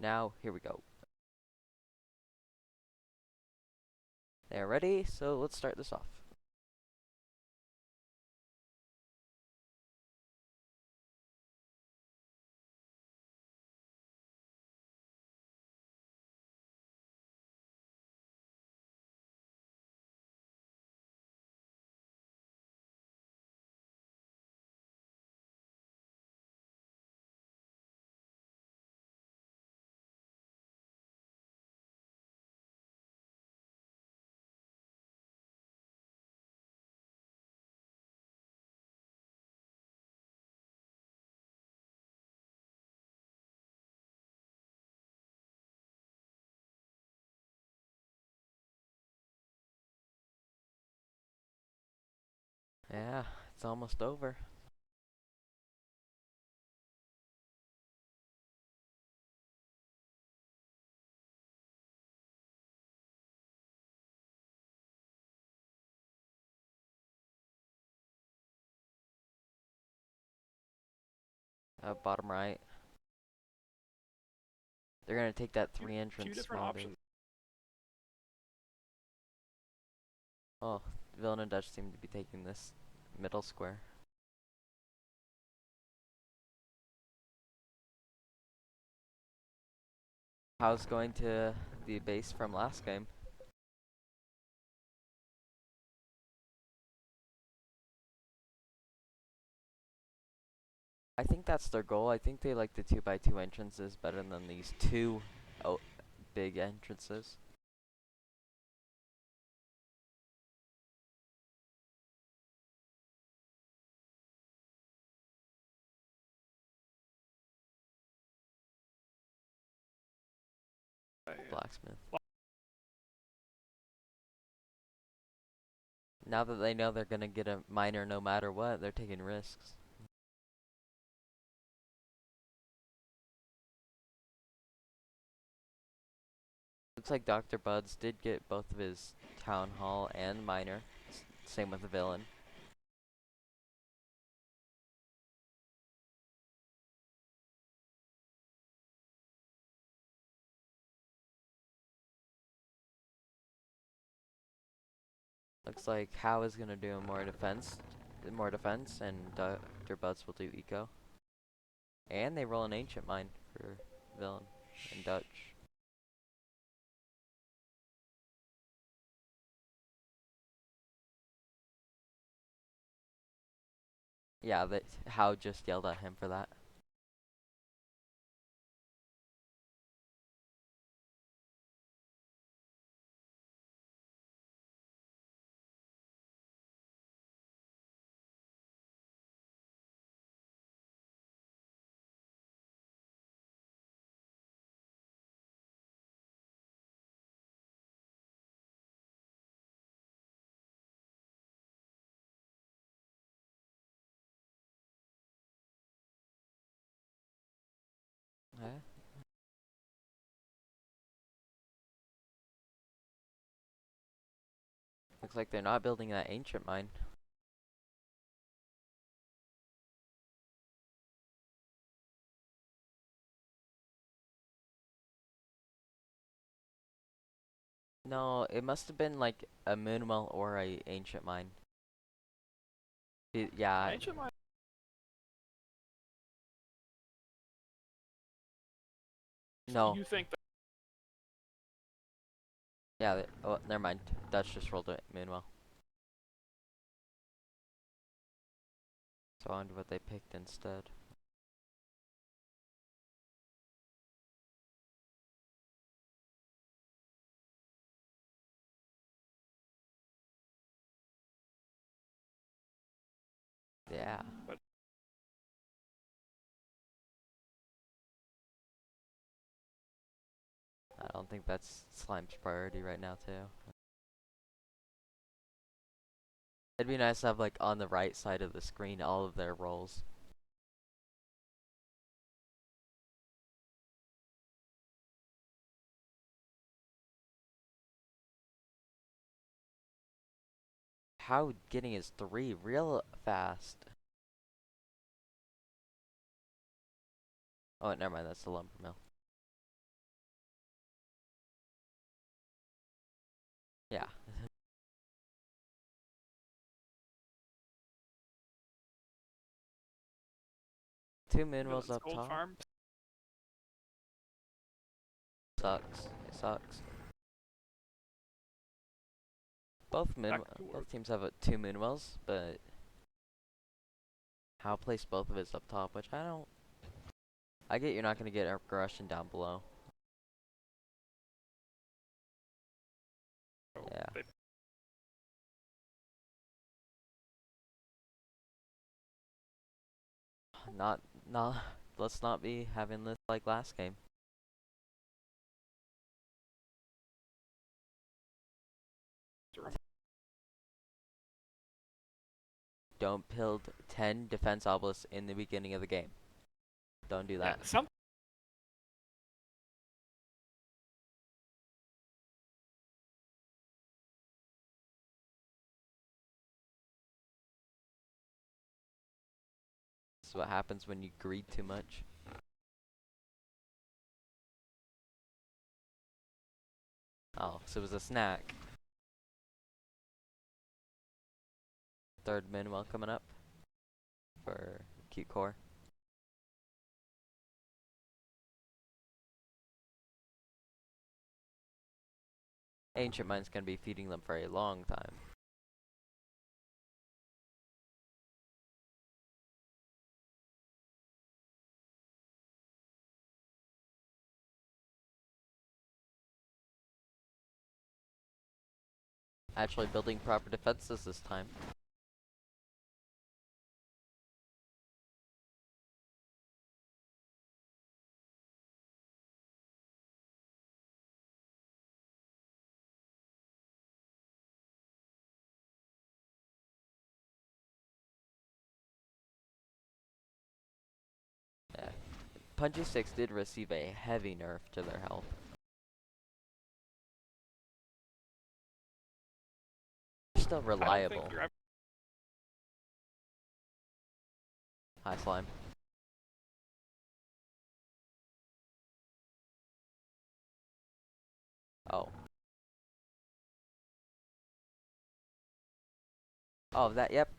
Now, here we go. They're ready, so let's start this off. Yeah, it's almost over. Bottom right. They're gonna take that three entrance different small base. options. Oh, Villain and Dutch seem to be taking this middle square. How's going to the base from last game? I think that's their goal. I think they like the 2x2 entrances better than these two big entrances. Blacksmith. Now that they know they're gonna get a miner no matter what, they're taking risks. Looks like Dr. Budz did get both of his town hall and miner. Same with the villain. Looks like How is gonna do more defense, and Dr. Budz will do eco. And they roll an ancient mine for villain and Dutch. Yeah, that How just yelled at him for that. Yeah. Looks like they're not building that ancient mine. No, it must have been like a minimal or a ancient mine. Yeah, Ancient mine. no. You think that? Yeah, oh, never mind. Dutch just rolled it minimal. So I wonder what they picked instead. Yeah. But I don't think that's Slime's priority right now, too. It'd be nice to have, like, on the right side of the screen, all of their rolls. How getting his 3 real fast. Oh, never mind, that's the lumber mill. 2 minerals Villain's up gold top. farm. Sucks. It sucks. Both teams have 2 moonwells, but How placed both of his up top, which I don't. I get you're not gonna get aggression down below. Yeah. Not. Let's not be having this like last game. Don't build 10 defense obelisks in the beginning of the game. Don't do that. Yeah, This is what happens when you greed too much. Oh, so it was a snack. Third Manuel coming up for cute core. Ancient Mine's gonna be feeding them for a long time. Actually building proper defenses this time. Yeah. Punchy 6 did receive a heavy nerf to their health. Still reliable. Hi, Slime. Oh. Oh, that, yep.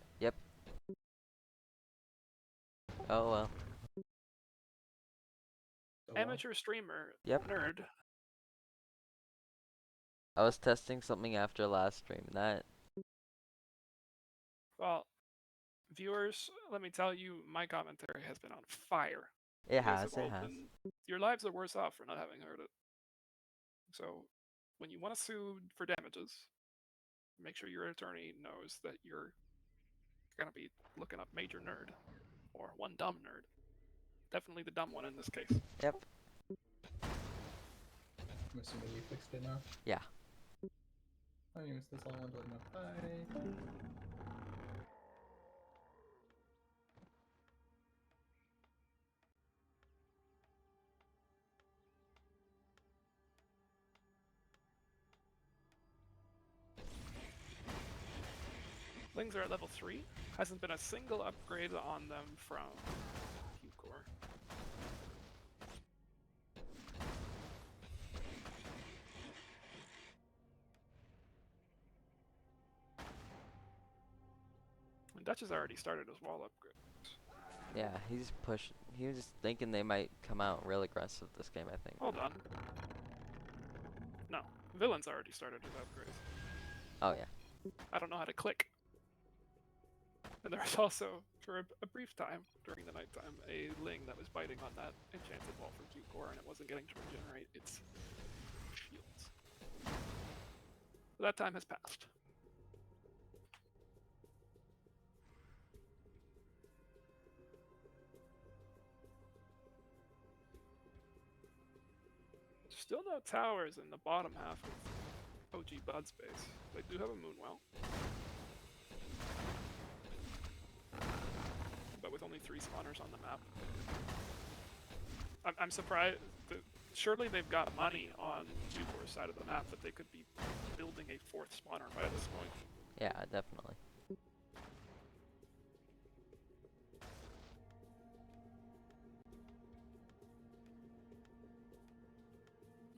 Oh, well. amateur streamer. Yep. Nerd. I was testing something after last stream, and that... Well, viewers, let me tell you, my commentary has been on fire. It has. Your lives are worse off for not having heard it. So, when you want to sue for damages, make sure your attorney knows that you're going to be looking up major nerd or one dumb nerd. Definitely the dumb one in this case. Yep. I'm assuming you fixed it now? Yeah. My name is this all under my bye. Lings are at level 3. Hasn't been a single upgrade on them from Q-Core. And Dutch has already started his wall upgrade. Yeah, he's pushing. He was thinking they might come out real aggressive this game, I think. Hold on. No, Villain's already started his upgrades. Oh, yeah. I don't know how to click. And there was also, for a brief time during the nighttime, a Ling that was biting on that enchanted wall from Q-Core, and it wasn't getting to regenerate its shields. But that time has passed. Still no towers in the bottom half of OG Budz base. They do have a Moonwell. But with only 3 spawners on the map. I'm surprised that surely they've got money on Q4's side of the map that they could be building a 4th spawner by this point. Yeah, definitely.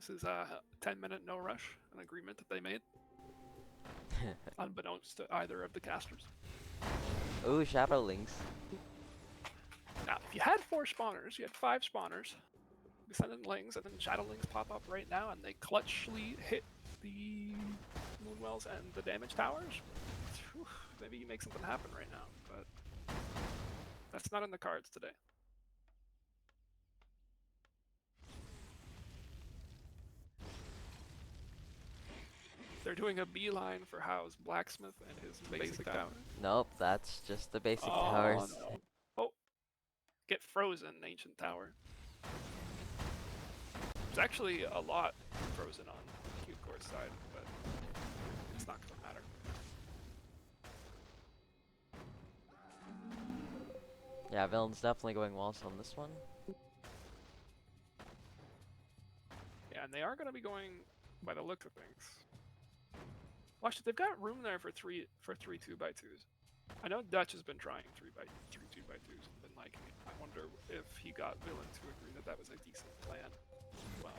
This is a 10-minute no rush, an agreement that they made. Unbeknownst to either of the casters. Ooh, Shadow Links. Now, if you had 4 spawners, you had 5 spawners, Descendant Lings, and then Shadowlings pop up right now, and they clutchly hit the Moonwells and the damage towers. Whew, maybe you make something happen right now, but that's not in the cards today. They're doing a beeline for Howe's Blacksmith and his basic tower. Nope, that's just the basic Oh, towers. no. Oh, get frozen, Ancient Tower. There's actually a lot frozen on Cube Core's side, but it's not gonna matter. Yeah, villain's definitely going walls on this one. Yeah, and they are gonna be going by the look of things. Watch it, they've got room there for three 2x2s. I know Dutch has been trying 3 2x2s and been liking it. I wonder if he got Villain to agree that that was a decent plan. Well,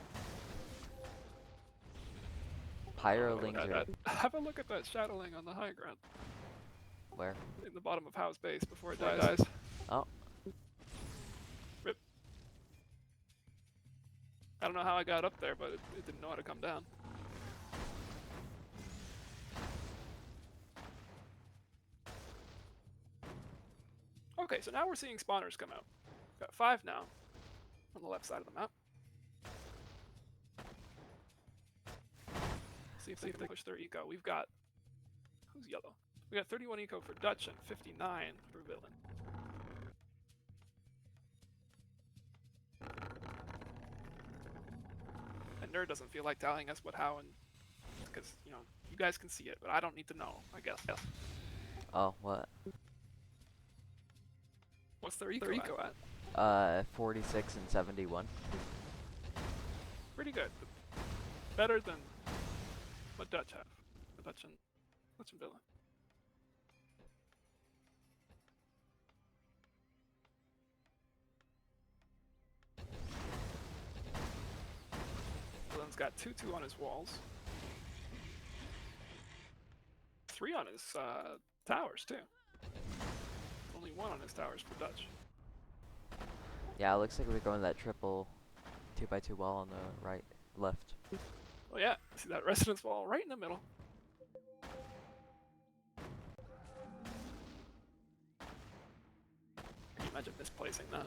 Pyrolings are have a look at that Shadowling on the high ground where? in the bottom of Howe's base before it dies. Oh, Rip. I don't know how I got up there, but it didn't know how to come down. Okay, so now we're seeing spawners come out. Got 5 now on the left side of the map. See if they can push their eco. We've got, who's yellow? We got 31 eco for Dutch and 59 for Villain. And Nerd doesn't feel like telling us what, how, and because you know you guys can see it, but I don't need to know. I guess. oh, what? What's their eco at? 46 and 71. Pretty good. Better than what Dutch have. Dutch and Villain. Villain's got 2-2 on his walls. 3 on his towers too. Only 1 on his towers for Dutch. Yeah, it looks like we're going that triple 2x2 wall on the right, left. Oh yeah, see that residence wall right in the middle. Can you imagine misplacing that?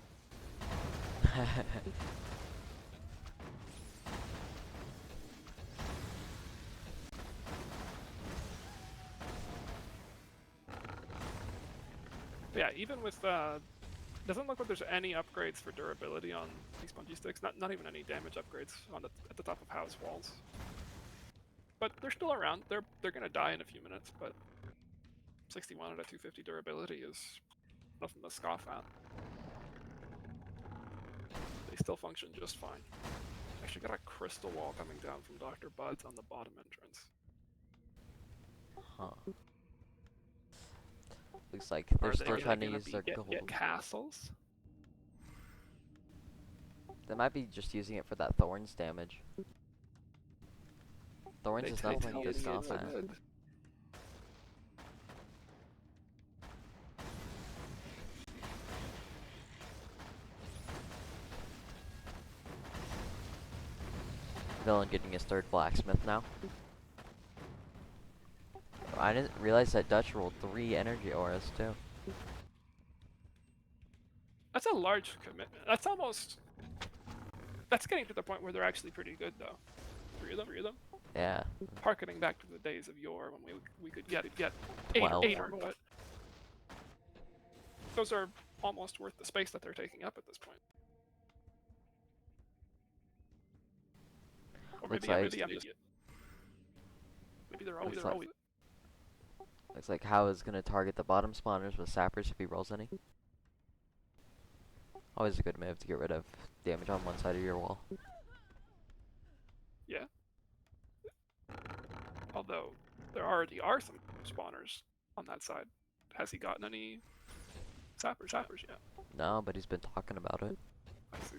But yeah, even with doesn't look like there's any upgrades for durability on these punchy sticks. Not even any damage upgrades on at the top of house walls. But they're still around. They're gonna die in a few minutes. But 61 out of 250 durability is nothing to scoff at. They still function just fine. Actually got a crystal wall coming down from Dr. Budz on the bottom entrance. Huh. Looks like Are they're they still trying to gonna use their get gold. castles? They might be just using it for that Thorns damage. Thorns is definitely good stuff, man. Villain getting his 3rd blacksmith now. I didn't realize that Dutch rolled 3 energy auras too. That's a large commitment. That's almost... That's getting to the point where they're actually pretty good, though. 3 of them? Yeah. Harkening back to the days of yore when we could get 8 or more, but... Those are almost worth the space that they're taking up at this point. Or Looks maybe, like- maybe I'm just... Maybe they're always... Looks like How is gonna target the bottom spawners with sappers if he rolls any. Always a good move to get rid of damage on one side of your wall. Yeah. Although, there already are some spawners on that side. Has he gotten any sappers yet? No, but he's been talking about it. I see.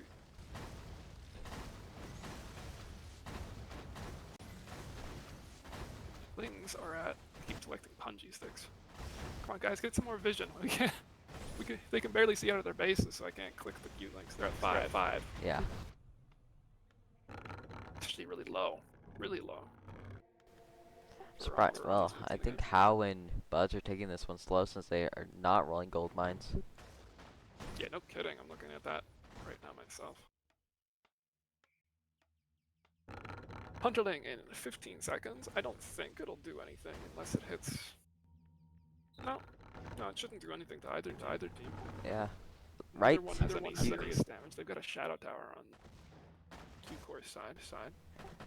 Lings are at keep collecting punji sticks. Come on, guys, get some more vision. They can barely see out of their bases, so I can't click the Q links. They're at 5. Yeah. Actually, really low. Really low. Surprise. Well, I think How and Budz are taking this one slow since they are not rolling gold mines. Yeah, no kidding. I'm looking at that right now myself. Hunterling in 15 seconds. I don't think it'll do anything unless it hits. No, it shouldn't do anything to either team. Yeah. Right. Neither one has any serious damage. They've got a shadow tower on Q core side.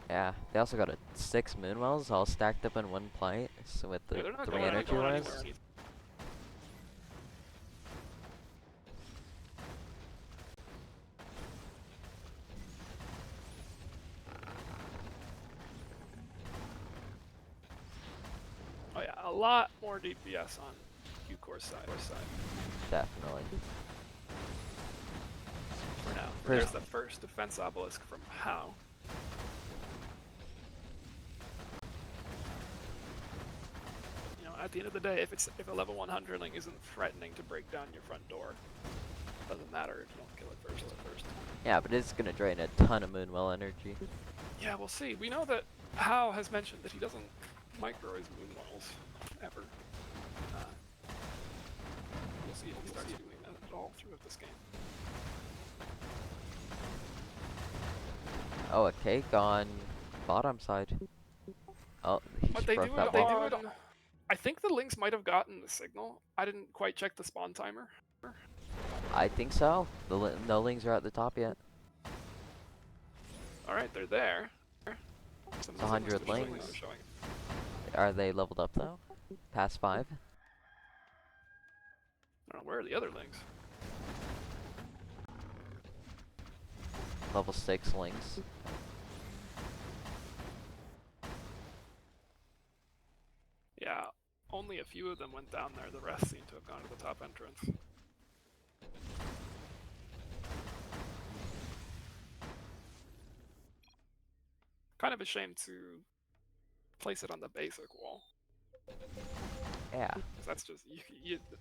Yeah. They also got 6 Moonwells all stacked up in one plate, so with the Yeah, they're not 3 going energy anywhere. res. Oh yeah, a lot more DPS on Q core side. Definitely. For now. There's There's the first defense obelisk from How. You know, at the end of the day, if a level 100ling isn't threatening to break down your front door, doesn't matter if you don't kill it first. Yeah, but it's gonna drain a ton of Moonwell energy. Yeah, we'll see. We know that How has mentioned that he doesn't micro his moonwells ever. We'll see if he starts doing that at all throughout this game. Oh, a cake on bottom side. Oh, he But just they broke do that it wall. on. I think the Lynx might have gotten the signal. I didn't quite check the spawn timer. I think so. No lings are at the top yet. Alright, they're there. It's 100 lings. Showing. Are they leveled up though? Past 5? I don't know, where are the other Lynx? Level 6 lings. Yeah, only a few of them went down there. The rest seem to have gone to the top entrance. Kind of a shame to place it on the basic wall. Yeah. 'Cause that's just,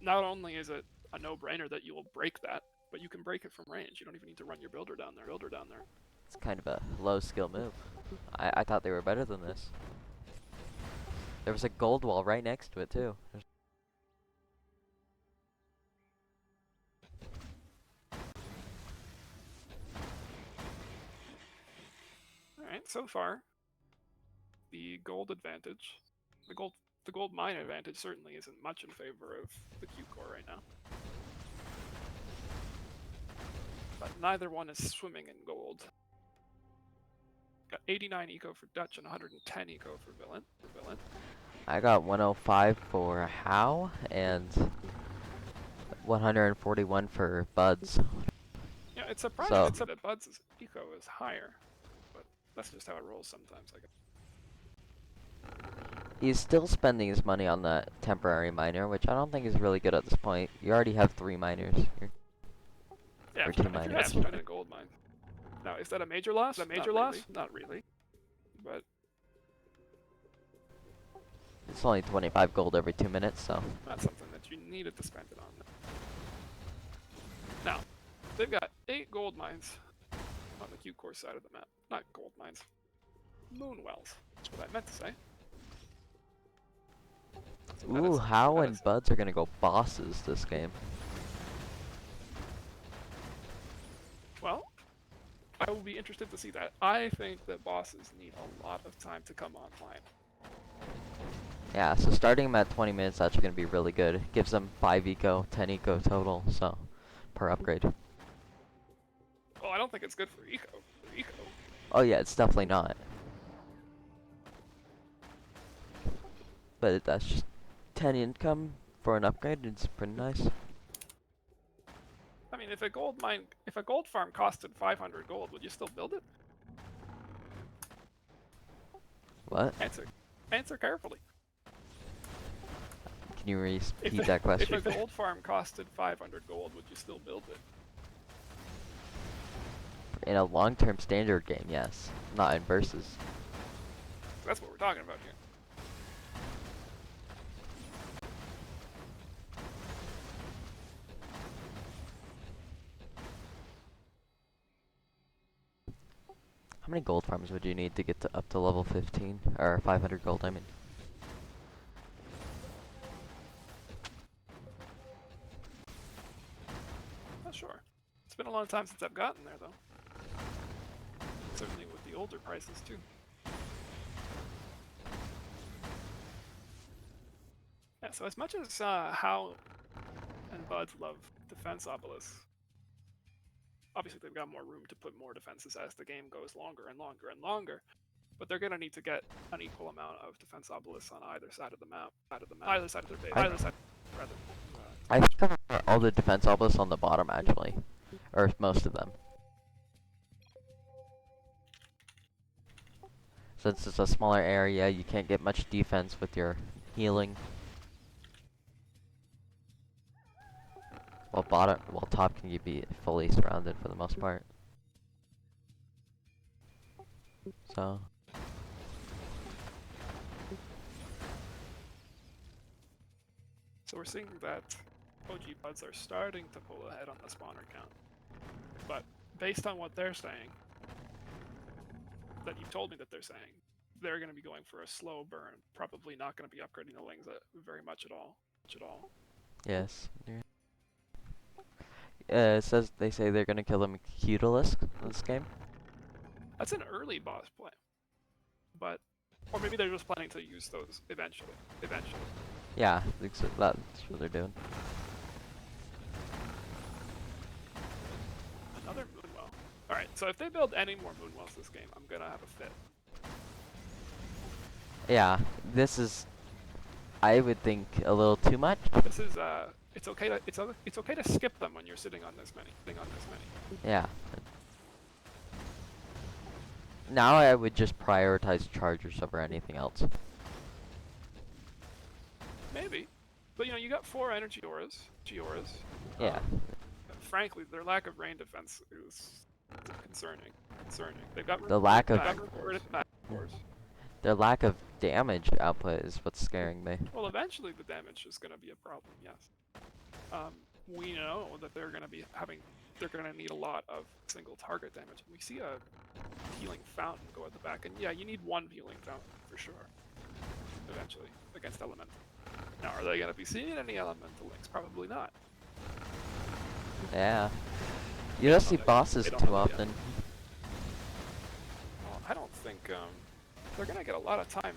not only is it a no-brainer that you will break that, but you can break it from range. You don't even need to run your builder down there. It's kind of a low skill move. I thought they were better than this. There was a gold wall right next to it too. Alright, so far, the gold advantage, the gold mine advantage certainly isn't much in favor of the Q core right now. But neither one is swimming in gold. Got 89 eco for Dutch and 110 eco for Villain. Ah. I got 105 for How and 141 for Budz. Yeah, it's surprising that Budz's eco is higher, but that's just how it rolls sometimes, I guess. He's still spending his money on that temporary miner, which I don't think is really good at this point. You already have 3 miners. Yeah, Or if 2 you're miners. not spending a gold mine. Now, is that a major loss? Not really. But It's only 25 gold every 2 minutes, so. not something that you needed to spend it on. Now, they've got 8 gold mines on the Q core side of the map. Not gold mines. Moonwells. That's what I meant to say. So that Ooh, is- How that and is- Budz are gonna go bosses this game. Well, I will be interested to see that. I think that bosses need a lot of time to come online. Yeah, so starting them at 20 minutes, that's gonna be really good. Gives them 5 eco, 10 eco total, so per upgrade. Well, I don't think it's good for eco. Oh yeah, it's definitely not. But that's just 10 income for an upgrade. It's pretty nice. I mean, if a gold farm costed 500 gold, would you still build it? What? Answer carefully. Can you repeat If that question? a gold farm costed 500 gold, would you still build it? In a long-term standard game, yes. Not in versus. That's what we're talking about here. How many gold farms would you need to get to up to level 15? Or 500 gold, I mean. Not sure. It's been a long time since I've gotten there, though. Certainly with the older prices, too. Yeah, so as much as How and Budz love defense obelisks, obviously they've got more room to put more defenses as the game goes longer and longer and longer, but they're going to need to get an equal amount of defense obelisks on either side of the map, either side of their base, either side, rather. I think I prefer all the defense obelisks on the bottom, actually. Or most of them. Since it's a smaller area, you can't get much defense with your healing. While top can you be fully surrounded for the most part. So. So we're seeing that OG Budz are starting to pull ahead on the spawner count. But based on what they're saying, that you've told me that they're saying, they're going to be going for a slow burn. Probably not going to be upgrading the Lings very much at all. Yes. It says they say they're gonna kill the Mutalisk in this game. That's an early boss play. But, or maybe they're just planning to use those eventually. Yeah, that's what they're doing. Another Moonwell. Alright, so if they build any more Moonwells this game, I'm gonna have a fit. Yeah, this is, I would think, a little too much. This is it's okay to skip them when you're sitting on this many. Yeah. Now I would just prioritize chargers over anything else. Maybe, but you got 4 energy auras. Yeah. Frankly, their lack of rain defense is concerning. They've got The lack of course. their lack of damage output is what's scaring me. Well, eventually the damage is going to be a problem. Yes. We know that they're going to need a lot of single target damage. We see a healing fountain go at the back, and yeah, you need 1 healing fountain for sure. Eventually, against elemental. Now, are they going to be seeing any elemental links? Probably not. Yeah. You don't see bosses too often. Well, I don't think they're going to get a lot of time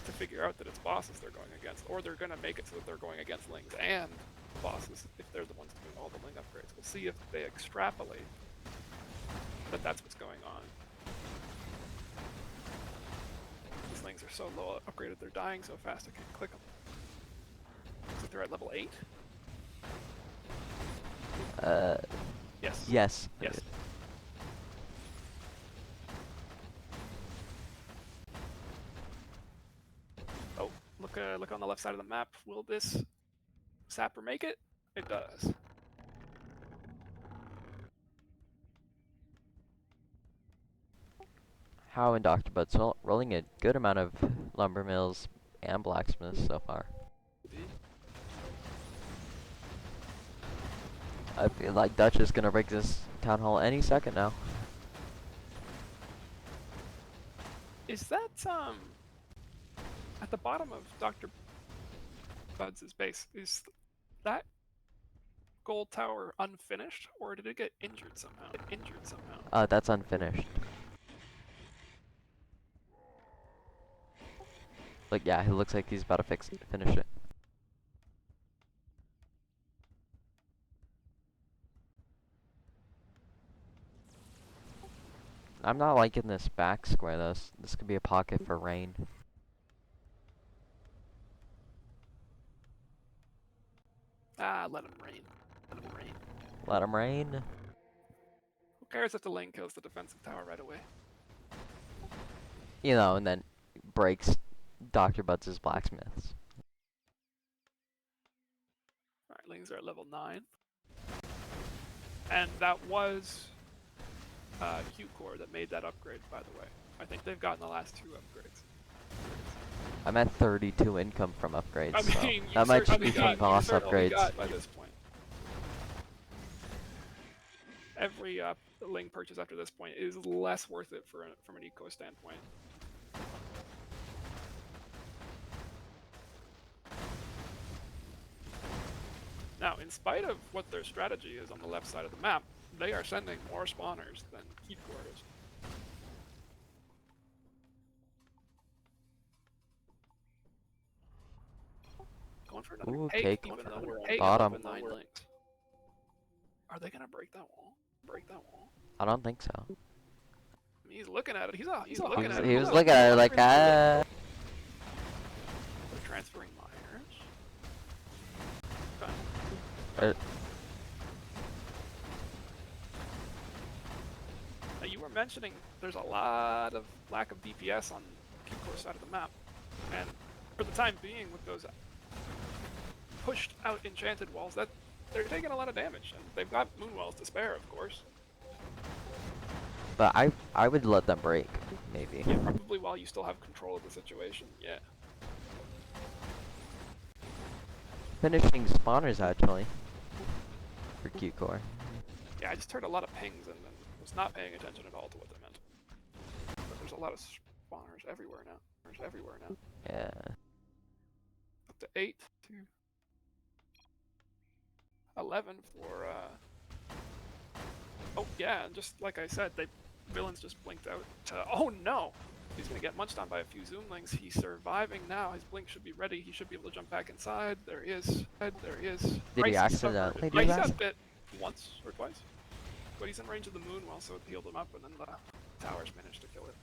to figure out that it's bosses they're going against, or they're going to make it so that they're going against lings and bosses if they're the ones doing all the ling upgrades. We'll see if they extrapolate that that's what's going on. These lings are so low upgraded, they're dying so fast I can't click them. So they're at level 8? Yes. Yes. Oh, look on the left side of the map. Will this sapper make it? It does. How and Dr. Budz rolling a good amount of lumber mills and blacksmiths so far. I feel like Dutch is gonna break this town hall any second now. Is that at the bottom of Dr. Budz's base? Is that gold tower unfinished, or did it get injured somehow? That's unfinished. But yeah, it looks like he's about to finish it. I'm not liking this back square though. This could be a pocket for rain. Let him rain. Let him rain. Who cares if the lane kills the defensive tower right away? You know, and then breaks Dr. Budz's blacksmiths. Alright, lings are at level 9. And that was Q-Core that made that upgrade, by the way. I think they've gotten the last 2 upgrades. I'm at 32 income from upgrades, I mean, so that might just be from boss upgrades. Got by this point. Every Ling purchase after this point is less worth it from an eco standpoint. Now, in spite of what their strategy is on the left side of the map, they are sending more spawners than Heatcore is. Going for another Ooh, take, take even from though we're bottom. 9 links. Are they gonna break that wall? Break that wall? I don't think so. I mean, he's looking at it. He's looking at it. He was looking at her like, They're transferring miners. Okay. Now, you were mentioning there's a lot of lack of DPS on Q-Core side of the map, and for the time being, with those pushed out enchanted walls, that they're taking a lot of damage, and they've got moonwells to spare, of course. But I would let them break, maybe. Yeah, probably while you still have control of the situation. Yeah. Finishing spawners actually for Q-Core. Yeah, I just heard a lot of pings and was not paying attention at all to what they meant. But there's a lot of spawners everywhere now. Yeah. Up to 8 to 11 for oh yeah, and just like I said, villains just blinked out. Oh no! He's gonna get munched on by a few zoomlings. He's surviving now. His blink should be ready. He should be able to jump back inside. There he is. Did he accidentally do He that? got bit once or twice. But he's in range of the moon well, so it healed him up, and then the towers managed to kill it.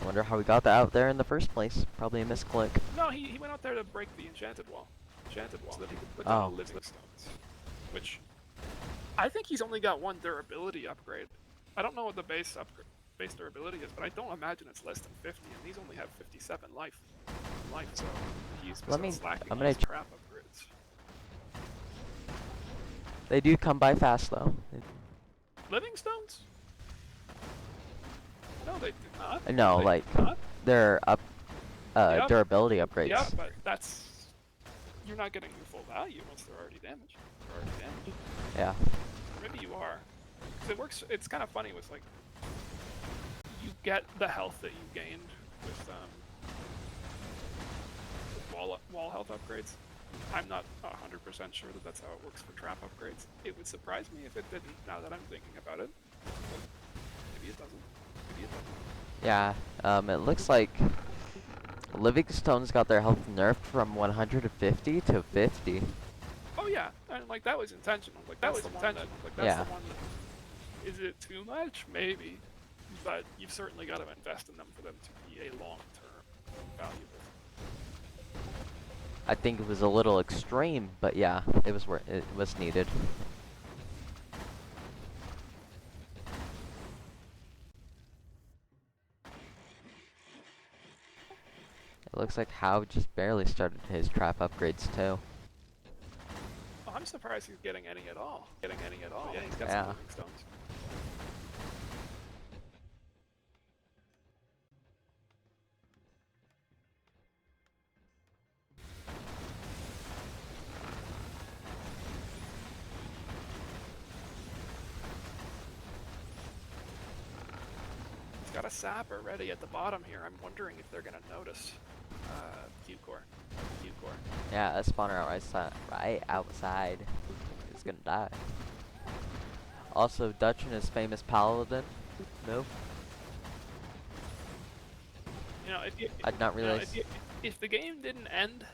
I wonder how we got that out there in the first place. Probably a misclick. No, he went out there to break the enchanted wall. So that he could put down living stones. Which, I think he's only got one durability upgrade. I don't know what the base durability is, but I don't imagine it's less than 50, and these only have 57 life. So he's slacking on his trap upgrades. They do come by fast though. Living stones? No, they do not. No, They like do not. they're up Yep. durability upgrades. Yeah, but you're not getting your full value once they're already damaged. Yeah. Or maybe you are. 'Cause it works. It's kind of funny with like you get the health that you gained with wall health upgrades. I'm not 100% sure that that's how it works for trap upgrades. It would surprise me if it didn't. Now that I'm thinking about it, but maybe it doesn't. Yeah. It looks like Livingstone's got their health nerfed from 150 to 50. Oh yeah, and like that was intentional. Like that's the one that, Yeah. the one that, is it too much? Maybe, but you've certainly got to invest in them for them to be a long-term valuable. I think it was a little extreme, but yeah, it was needed. It looks like Howe just barely started his trap upgrades too. Oh, I'm surprised he's getting any at all. Yeah, he's got Yeah. some living stones. He's got a sapper ready at the bottom here. I'm wondering if they're gonna notice Q-Core. Yeah, a spawner right outside is gonna die. Also, Dutch and his famous paladin move. You know, I'd not realize. If the game didn't end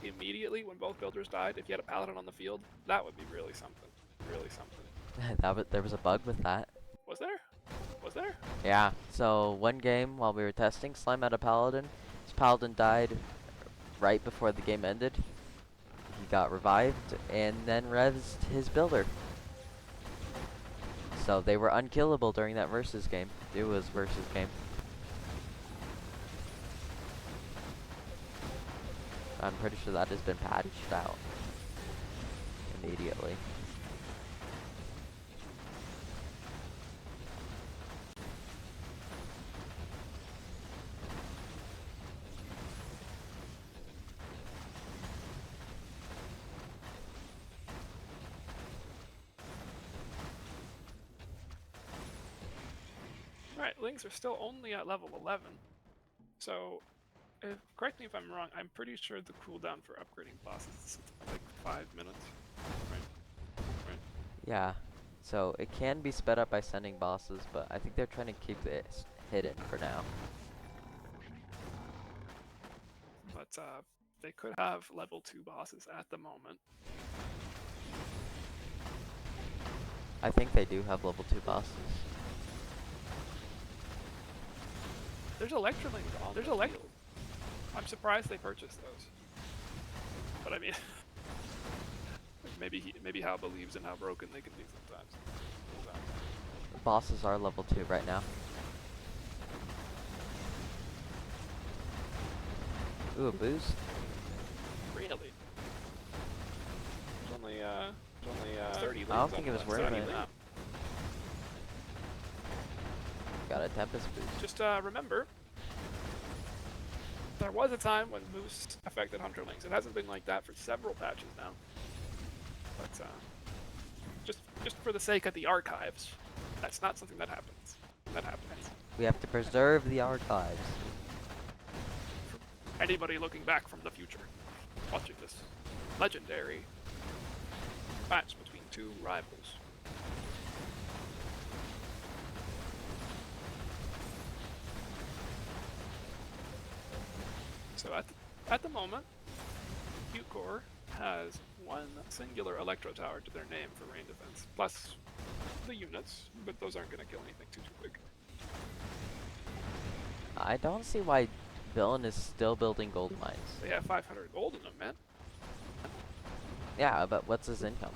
immediately when both builders died, if you had a paladin on the field, that would be really something. Really something. There was a bug with that. Was there? Yeah. So one game while we were testing, Slime had a paladin. His paladin died right before the game ended. He got revived and then revs his builder. So they were unkillable during that versus game. It was versus game. I'm pretty sure that has been patched out immediately. Lings are still only at level 11. So, correct me if I'm wrong, I'm pretty sure the cooldown for upgrading bosses is like 5 minutes. Right? Yeah. So it can be sped up by sending bosses, but I think they're trying to keep it hidden for now. But they could have level 2 bosses at the moment. I think they do have level 2 bosses. There's Electrolings on. There's Electro. I'm surprised they purchased those. But I mean, maybe Hal believes in how broken they can be sometimes. The bosses are level 2 right now. Ooh, a boost. Really? It's only 30 I don't think it was worth it. it. Got a Tempest boost. Just remember, there was a time when boosts affected Hunterlings. It hasn't been like that for several patches now. But just for the sake of the archives, that's not something that happens. We have to preserve the archives. For anybody looking back from the future, watching this legendary match between two rivals. So at the moment, Q-Core has one singular Electro Tower to their name for rain defense, plus the units, but those aren't going to kill anything too quick. I don't see why Villain is still building gold mines. They have 500 gold in them, man. Yeah, but what's his income?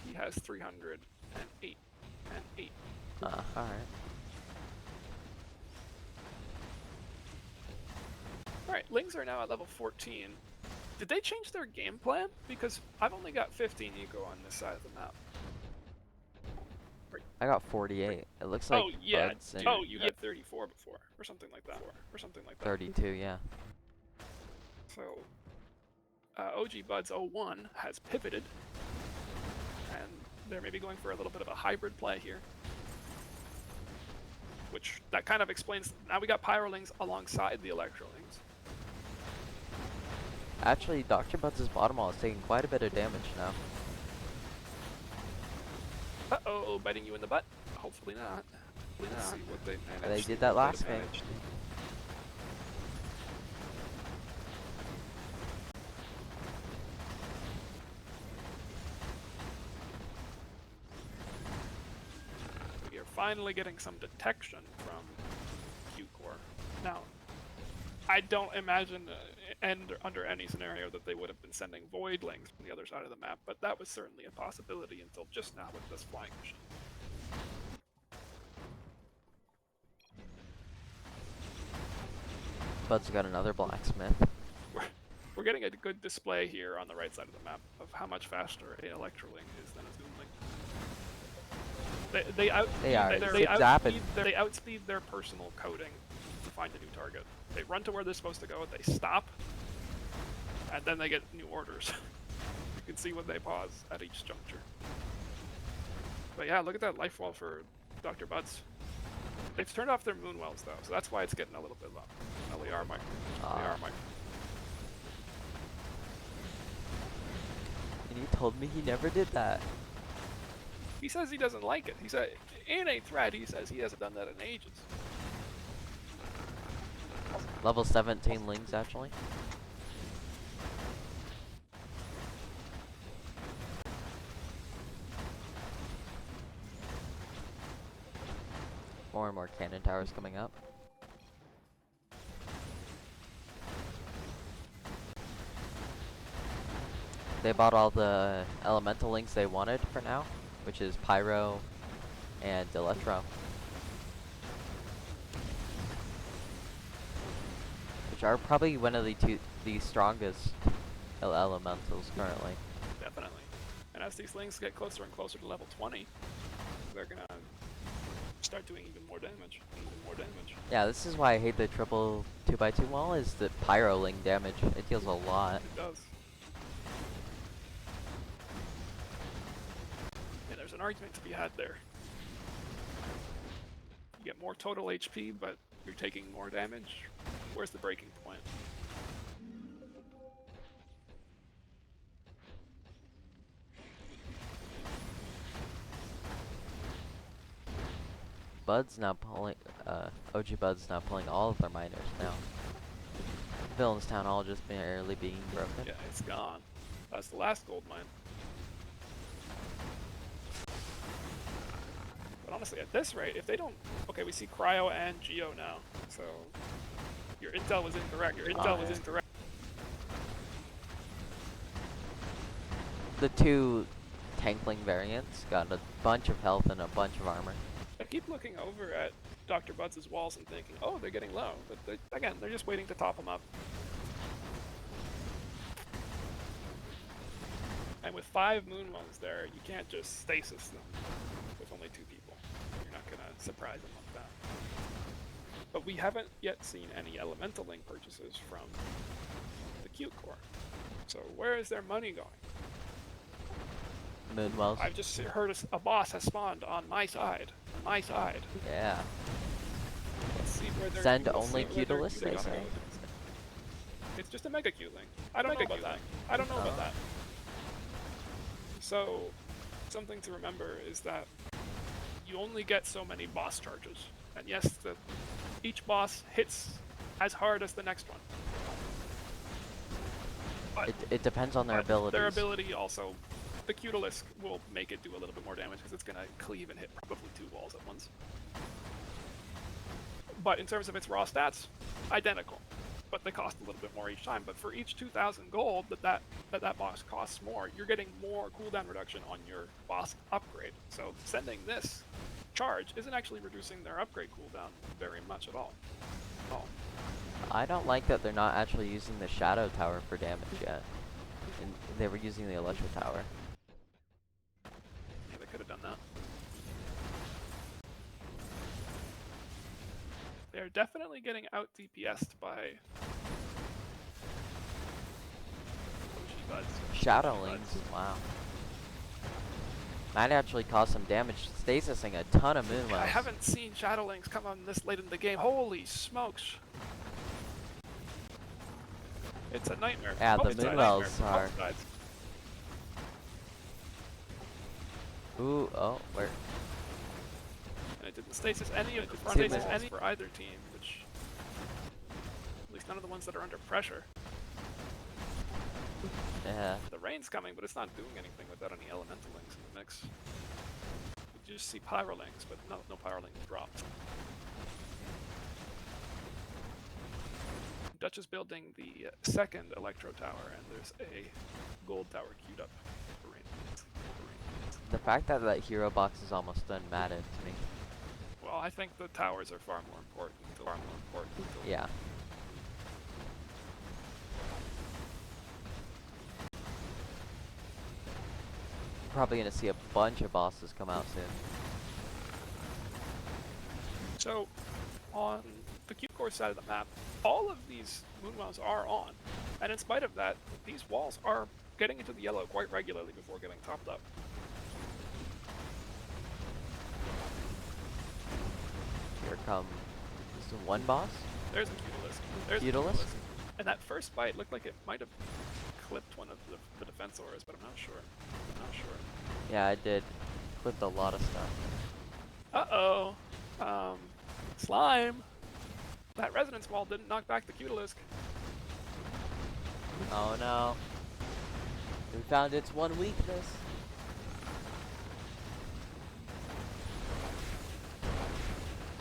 He has 308 and 8. Alright. Alright, Lings are now at level 14. Did they change their game plan? Because I've only got 15 eco on this side of the map. I got 48. It looks like oh yeah, Budz and you had 34 before, or something like that. 32, yeah. So, OG Budz 01 has pivoted, and they're maybe going for a little bit of a hybrid play here. Which, that kind of explains, now we got Pyrolings alongside the Electrolings. Actually, Dr. Budz's bottom wall is taking quite a bit of damage now. Uh-oh, biting you in the butt? Hopefully not. Let's see what they managed. They did that last game. We are finally getting some detection from Q-Core. Now, I don't imagine under any scenario that they would have been sending Voidlings from the other side of the map, but that was certainly a possibility until just now with this flying machine. Bud's got another blacksmith. We're getting a good display here on the right side of the map of how much faster an Electroling is than a Zoomling. They outspeed their personal coding to find a new target. They run to where they're supposed to go, they stop, and then they get new orders. You can see when they pause at each juncture. But yeah, look at that life wall for Dr. Budz. They've turned off their moon wells though, so that's why it's getting a little bit low. LER mic. LER mic. And he told me he never did that. He says he doesn't like it. He said, in a thread, he says he hasn't done that in ages. Level 17 Lings, actually. More and more cannon towers coming up. They bought all the elemental links they wanted for now, which is Pyro and Electro. Which are probably one of the strongest elementals currently. Definitely. And as these links get closer and closer to level 20, they're gonna start doing even more damage. Yeah, this is why I hate the triple 2x2 wall, is the Pyro Ling damage. It deals a lot. It does. Yeah, there's an argument to be had there. get more total HP, but you're taking more damage. Where's the breaking point? Bud's now pulling, OG Bud's now pulling all of their miners now. Villain's Town Hall just barely being broken. Yeah, it's gone. That's the last gold mine. But honestly, at this rate, if they don't... Okay, we see Cryo and Geo now, so... Your intel was incorrect. Your intel was incorrect. The two tankling variants got a bunch of health and a bunch of armor. I keep looking over at Dr. Budz's walls and thinking, oh, they're getting low. But again, they're just waiting to top them up. And with 5 moon ones there, you can't just stasis them with only 2 people. You're not going to surprise them like that. But we haven't yet seen any elemental link purchases from the Cute Core. So where is their money going? Moonwells. I've just heard a boss has spawned on my side. My side. Yeah. Let's see where they're... Send only Cutilis, they say. It's just a Mega Q-Link. I don't know about that. I don't know about that. So, something to remember is that you only get so many boss charges. And yes, each boss hits as hard as the next one. But It depends on their abilities. Their ability also... The Cutilisk will make it do a little bit more damage because it's going to cleave and hit probably 2 walls at once. But in terms of its raw stats, identical. But they cost a little bit more each time. But for each 2,000 gold that boss costs more, you're getting more cooldown reduction on your boss upgrade. So sending this charge isn't actually reducing their upgrade cooldown very much at all. I don't like that they're not actually using the Shadow Tower for damage yet. And they were using the Electro Tower. Yeah, they could have done that. They're definitely getting out DPS'd by OG Budz. Shadowlings, wow. Might actually cause some damage, stasising a ton of Moonwells. I haven't seen Shadowlings come on this late in the game. Holy smokes! It's a nightmare. Yeah, the it's a Moonwells nightmare. are... Both sides. Ooh, oh, where? And it didn't stasis any of it. See, Stasis any for either team, which at least none of the ones that are under pressure. Yeah. The rain's coming, but it's not doing anything without any elemental links in the mix. You just see pyrolinks, but no pyrolinks dropped. Dutch is building the second Electro Tower, and there's a gold tower queued up for rain. The fact that that hero box is almost done mattered to me. Well, I think the towers are far more important. Yeah. Probably gonna see a bunch of bosses come out soon. So, on the Cube Core side of the map, all of these Moonwells are on, and in spite of that, these walls are getting into the yellow quite regularly before getting topped up. Here come just one boss. There's the Cutilisk. There's the Cutilisk? Cutilisk. And that first bite looked like it might have clipped one of the defense auras, but I'm not sure. Yeah, I did. Clipped a lot of stuff. Uh-oh. Slime. That resonance wall didn't knock back the Cutilisk. Oh no. We found its one weakness.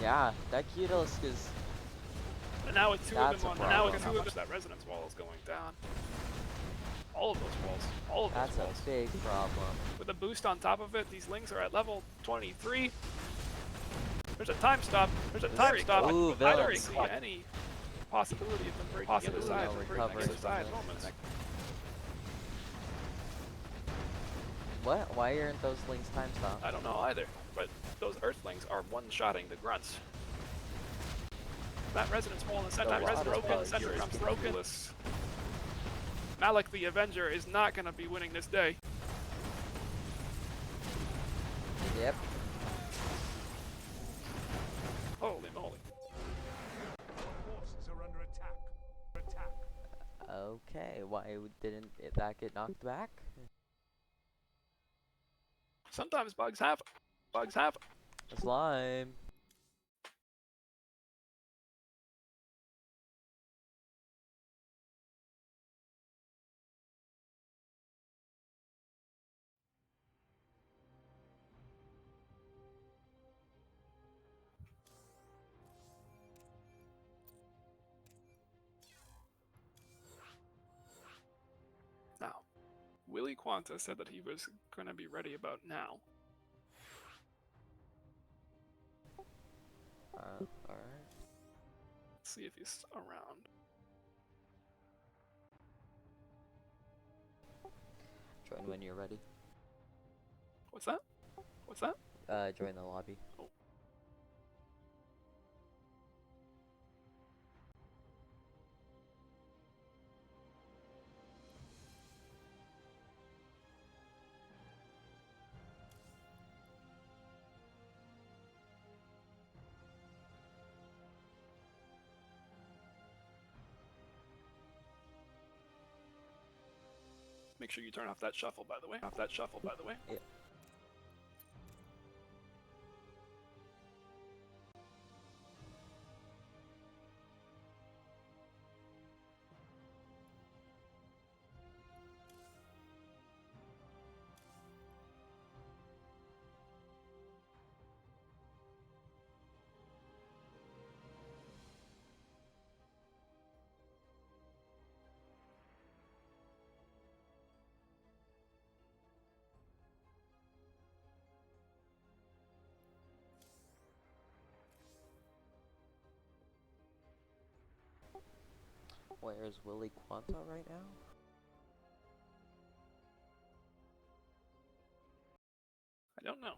Yeah, that Cutilisk is... And now with 2 of That's them a on, and now with problem. 2 of them, that resonance wall is going down. All of those walls. All of That's those walls. a big problem. With a boost on top of it, these lings are at level 23. There's a time stop. There's a time stop. Ooh, I don't villains. see any possibility of them breaking the other side. no Breaking the recovery other side from moments. What? Why aren't those links time stopped? I don't know either, but those Earthlings are one-shotting the grunts. That resonance wall in the center, The that resonance water wall in the center comes broken. Malik the Avenger is not going to be winning this day. Yep. Okay, why didn't that get knocked back? Sometimes bugs happen. Bugs happen. A slime. Now, Willy Quanta said that he was going to be ready about now. Alright. Let's see if he's around. Join when you're ready. What's that? What's that? Join the lobby. Oh. Make sure you turn off that shuffle, by the way. Off that shuffle, by the way. Yeah. Where's Willy Quanta right now? I don't know.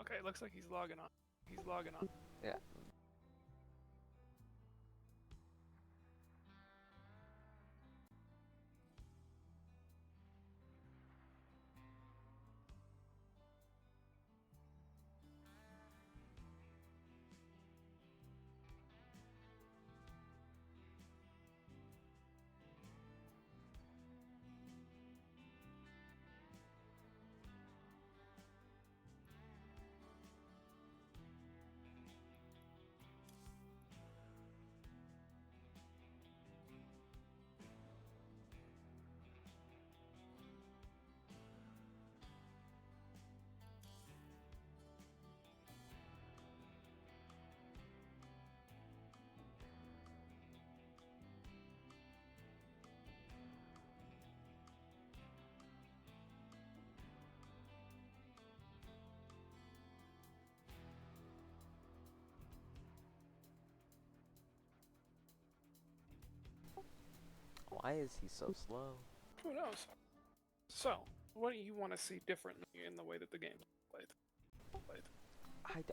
Okay, looks like he's logging on. He's logging on. Yeah. Why is he so slow? Who knows? So, what do you want to see differently in the way that the game is played?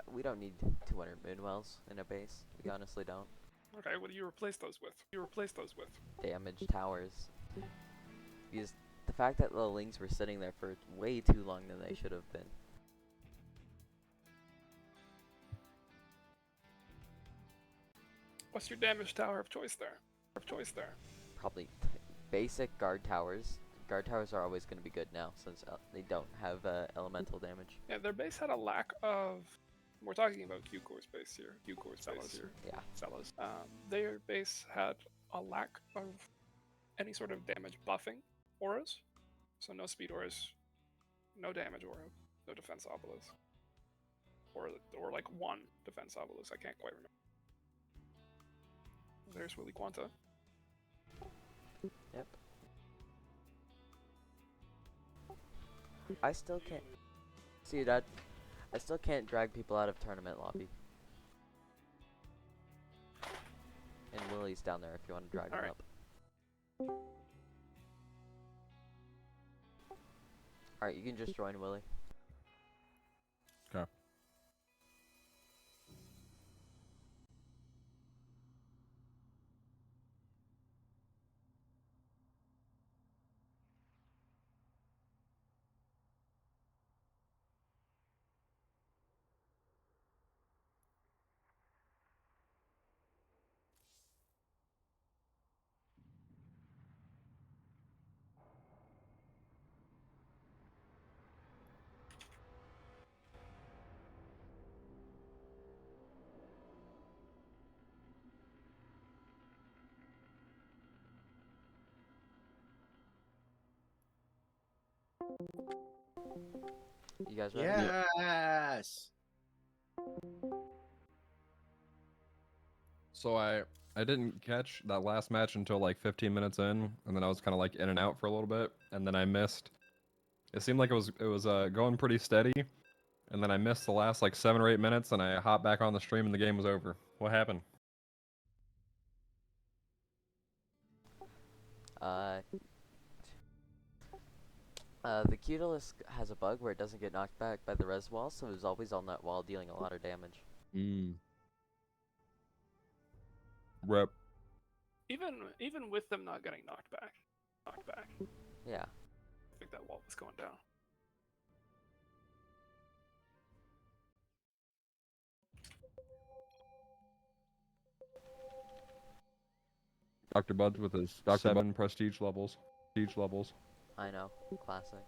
We don't need 200 moonwells in a base. We honestly don't. Okay, what do you replace those with? Damaged towers. Because the fact that the lings were sitting there for way too long than they should have been. What's your damage tower of choice there? Probably basic guard towers. Guard towers are always going to be good now since they don't have elemental damage. Yeah, their base had a lack of. We're talking about Q-Core space here. Yeah. Fellas. Their base had a lack of any sort of damage buffing auras. So no speed auras, no damage aura, no defense obelisk. Or like one defense obelisk, I can't quite remember. There's Willy Quanta. Yep. I still can't see that. I still can't drag people out of tournament lobby. And Willie's down there if you want to drag him Alright. up. Alright, you can just join Willie. Okay. You guys ready? Yes. So I didn't catch that last match until like 15 minutes in, and then I was kind of like in and out for a little bit, and then I missed. It seemed like it was going pretty steady, and then I missed the last like 7 or 8 minutes, and I hopped back on the stream, and the game was over. What happened? The Cutulus has a bug where it doesn't get knocked back by the res wall, so it was always on that wall dealing a lot of damage. Rep. Even with them not getting knocked back. Yeah. I think that wall was going down. Dr. Budz with his 7 prestige levels. I know. Classic.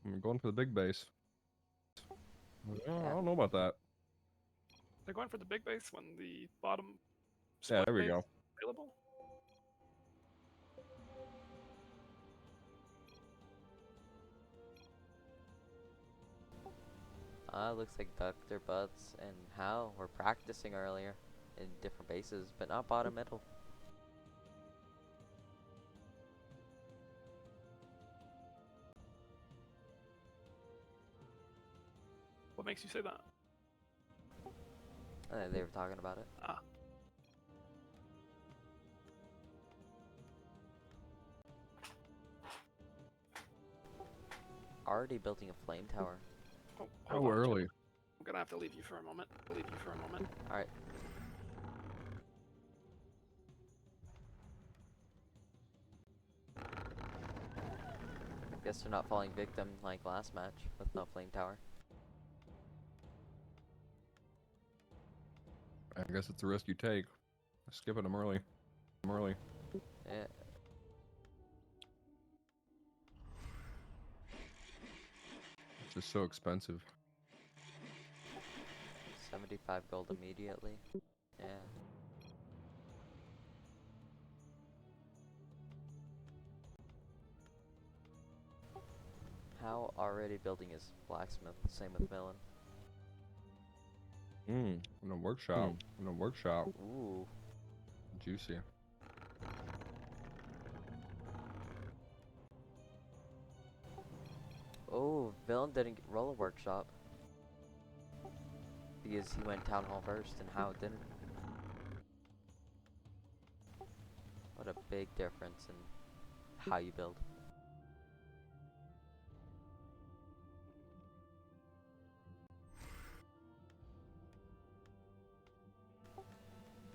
I'm going for the big base. I Yeah. don't know about that. They're going for the big base when the bottom. Yeah, split there we base go. is available. Looks like Dr. Budz and Hal were practicing earlier in different bases, but not bottom middle. What makes you say that? They were talking about it. Ah. Already building a flame tower. Oh, How hold on, early? I'm gonna have to leave you for a moment. Alright. Guess they're not falling victim like last match with no flame tower. I guess it's a risk you take. Skipping them early. Yeah. It's just so expensive. 75 gold immediately. Yeah. How already building his blacksmith, same with Millen. In a workshop. Ooh. Juicy. Oh, Villain didn't roll a workshop. Because he went town hall first and how it didn't. a big difference in how you build.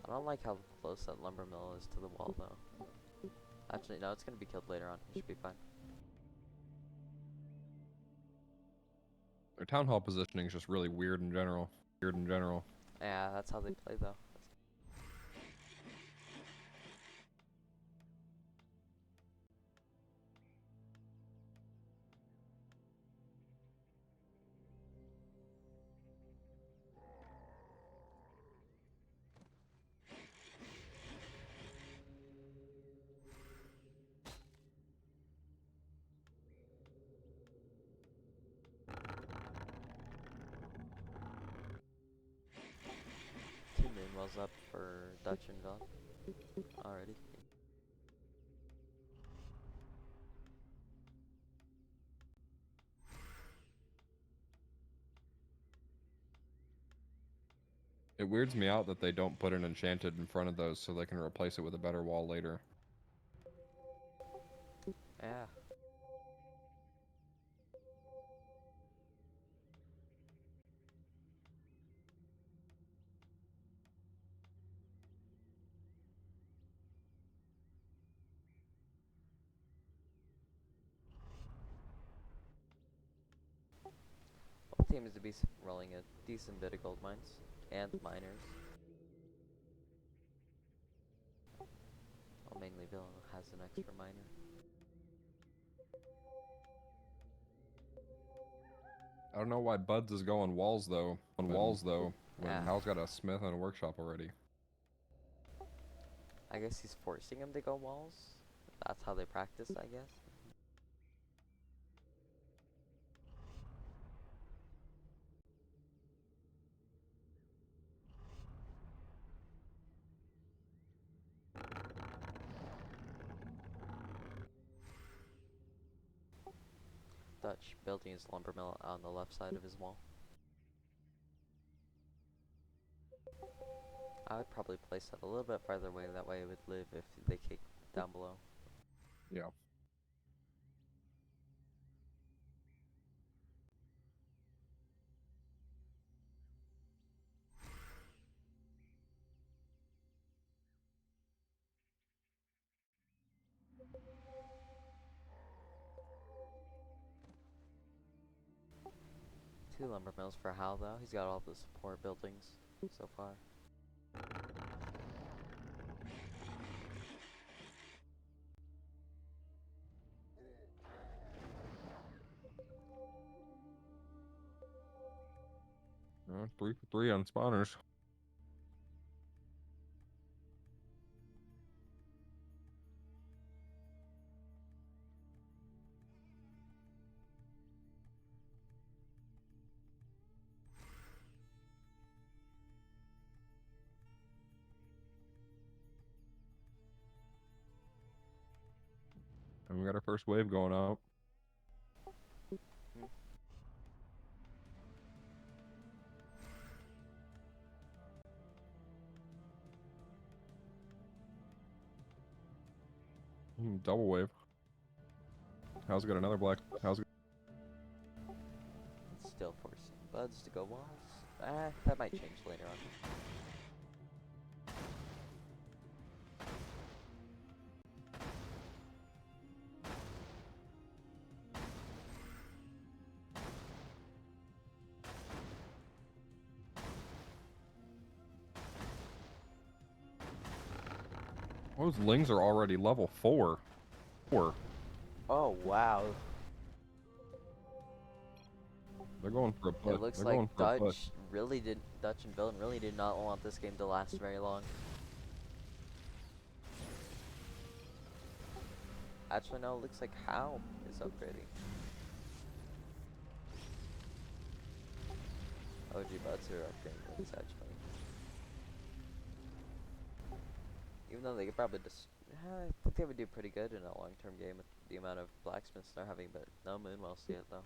I don't like how close that lumber mill is to the wall though. Actually, no, it's gonna be killed later on. It should be fine. Their town hall positioning is just really weird in general. Weird in general. Yeah, that's how they play though. Two Moonwells up for Dutch and Villain already. It weirds me out that they don't put an enchanted in front of those so they can replace it with a better wall later. Yeah. Both teams to be rolling a decent bit of gold mines and miners. Well, mainly Villain has an extra miner. I don't know why Budz is going walls though. On walls though, when Yeah. Hal's got a smith and a workshop already. I guess he's forcing him to go walls. That's how they practice, I guess. Dutch building his lumber mill on the left side of his wall. I would probably place that a little bit farther away, that way it would live if they kick down below. Yeah. Two lumber mills for Hal though. He's got all the support buildings so far. Oh, 3 for 3 on spawners. And we got our first wave going out. Double wave. Hal's got another black. Hal's Still forcing Budz to go walls. That might change later on. Those lings are already level 4. Oh wow. They're going for a push. It looks They're like going for a push. Dutch and Villain really did not want this game to last very long. Actually no, it looks like Hal is upgrading. OG Budz are upgrading links actually. Even though they could probably just, I think they would do pretty good in a long-term game with the amount of blacksmiths they're having, but no Moonwells yet though.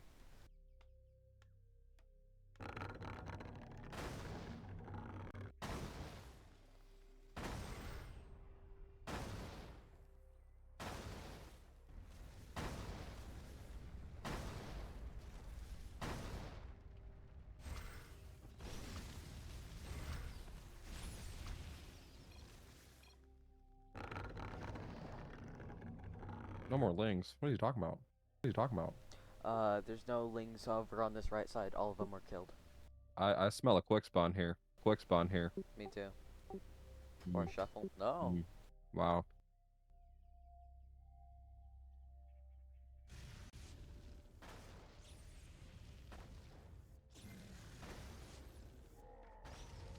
No more lings. What are you talking about? What are you talking about? There's no lings over on this right side. All of them were killed. I smell a quick spawn here. Quick spawn here. Me too. Or Mm, shuffle. No. mm. Wow.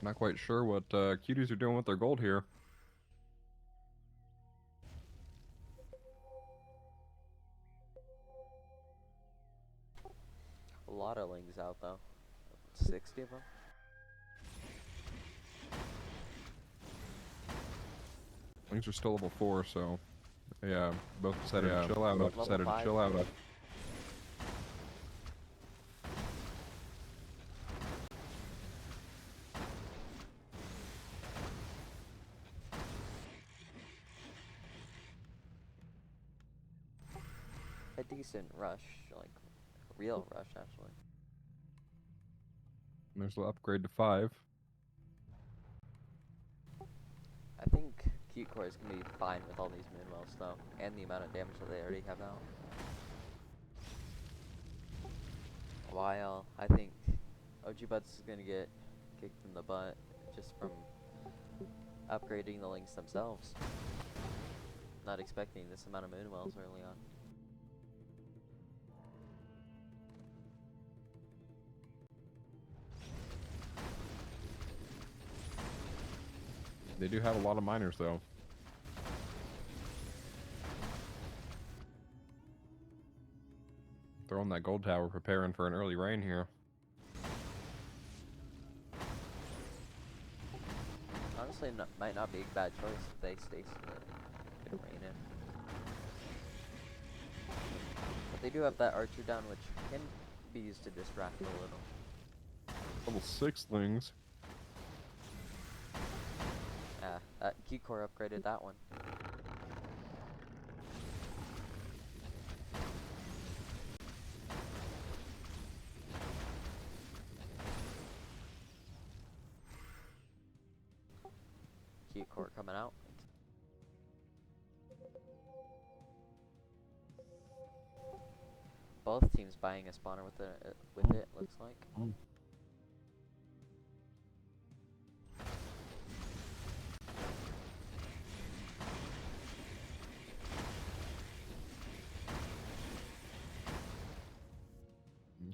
Not quite sure what cuties are doing with their gold here. A lot of lings out though. 60 of them. Lings are still level 4, so yeah, both decided to chill out. Level 5. A decent rush, like a real rush actually. There's the upgrade to 5. I think Cute Core is gonna be fine with all these Moonwells though, and the amount of damage that they already have out. While I think OG Budz is gonna get kicked in the butt just from upgrading the links themselves. Not expecting this amount of Moonwells early on. They do have a lot of miners though. They're on that gold tower preparing for an early rain here. Honestly, might not be a bad choice if they stay so that they can rain in. But they do have that archer down, which can be used to distract a little. Level 6 lings. Yeah, that Key Core upgraded that one. Key Core coming out. Both teams buying a spawner with it looks like.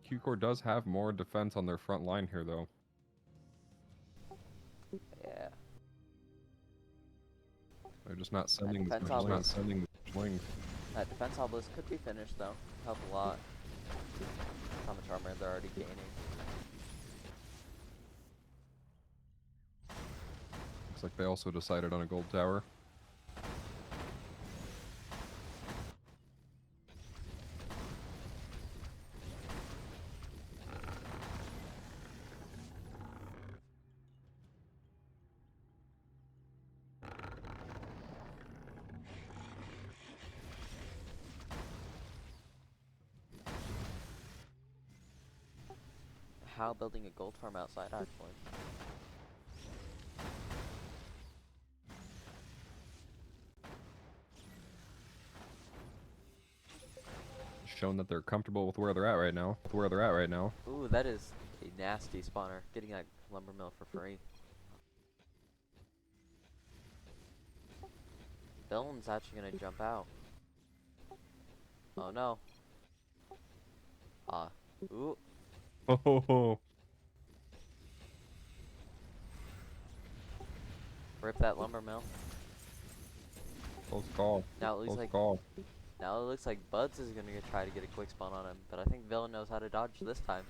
Q-Core does have more defense on their front line here though. Yeah. They're just not sending the defense obelisk. lings. That defense obelisk could be finished though. Help a lot. How much armor they're already gaining. Looks like they also decided on a gold tower. How building a gold farm outside actually. Shown that they're comfortable with where they're at right now. Ooh, that is a nasty spawner. Getting that lumber mill for free. Villain's actually gonna jump out. Oh no. Ooh. Oh, Rip that lumber mill. close call. Now it looks Close like call. Now it looks like Budz is gonna try to get a quick spawn on him, but I think Villain knows how to dodge this time.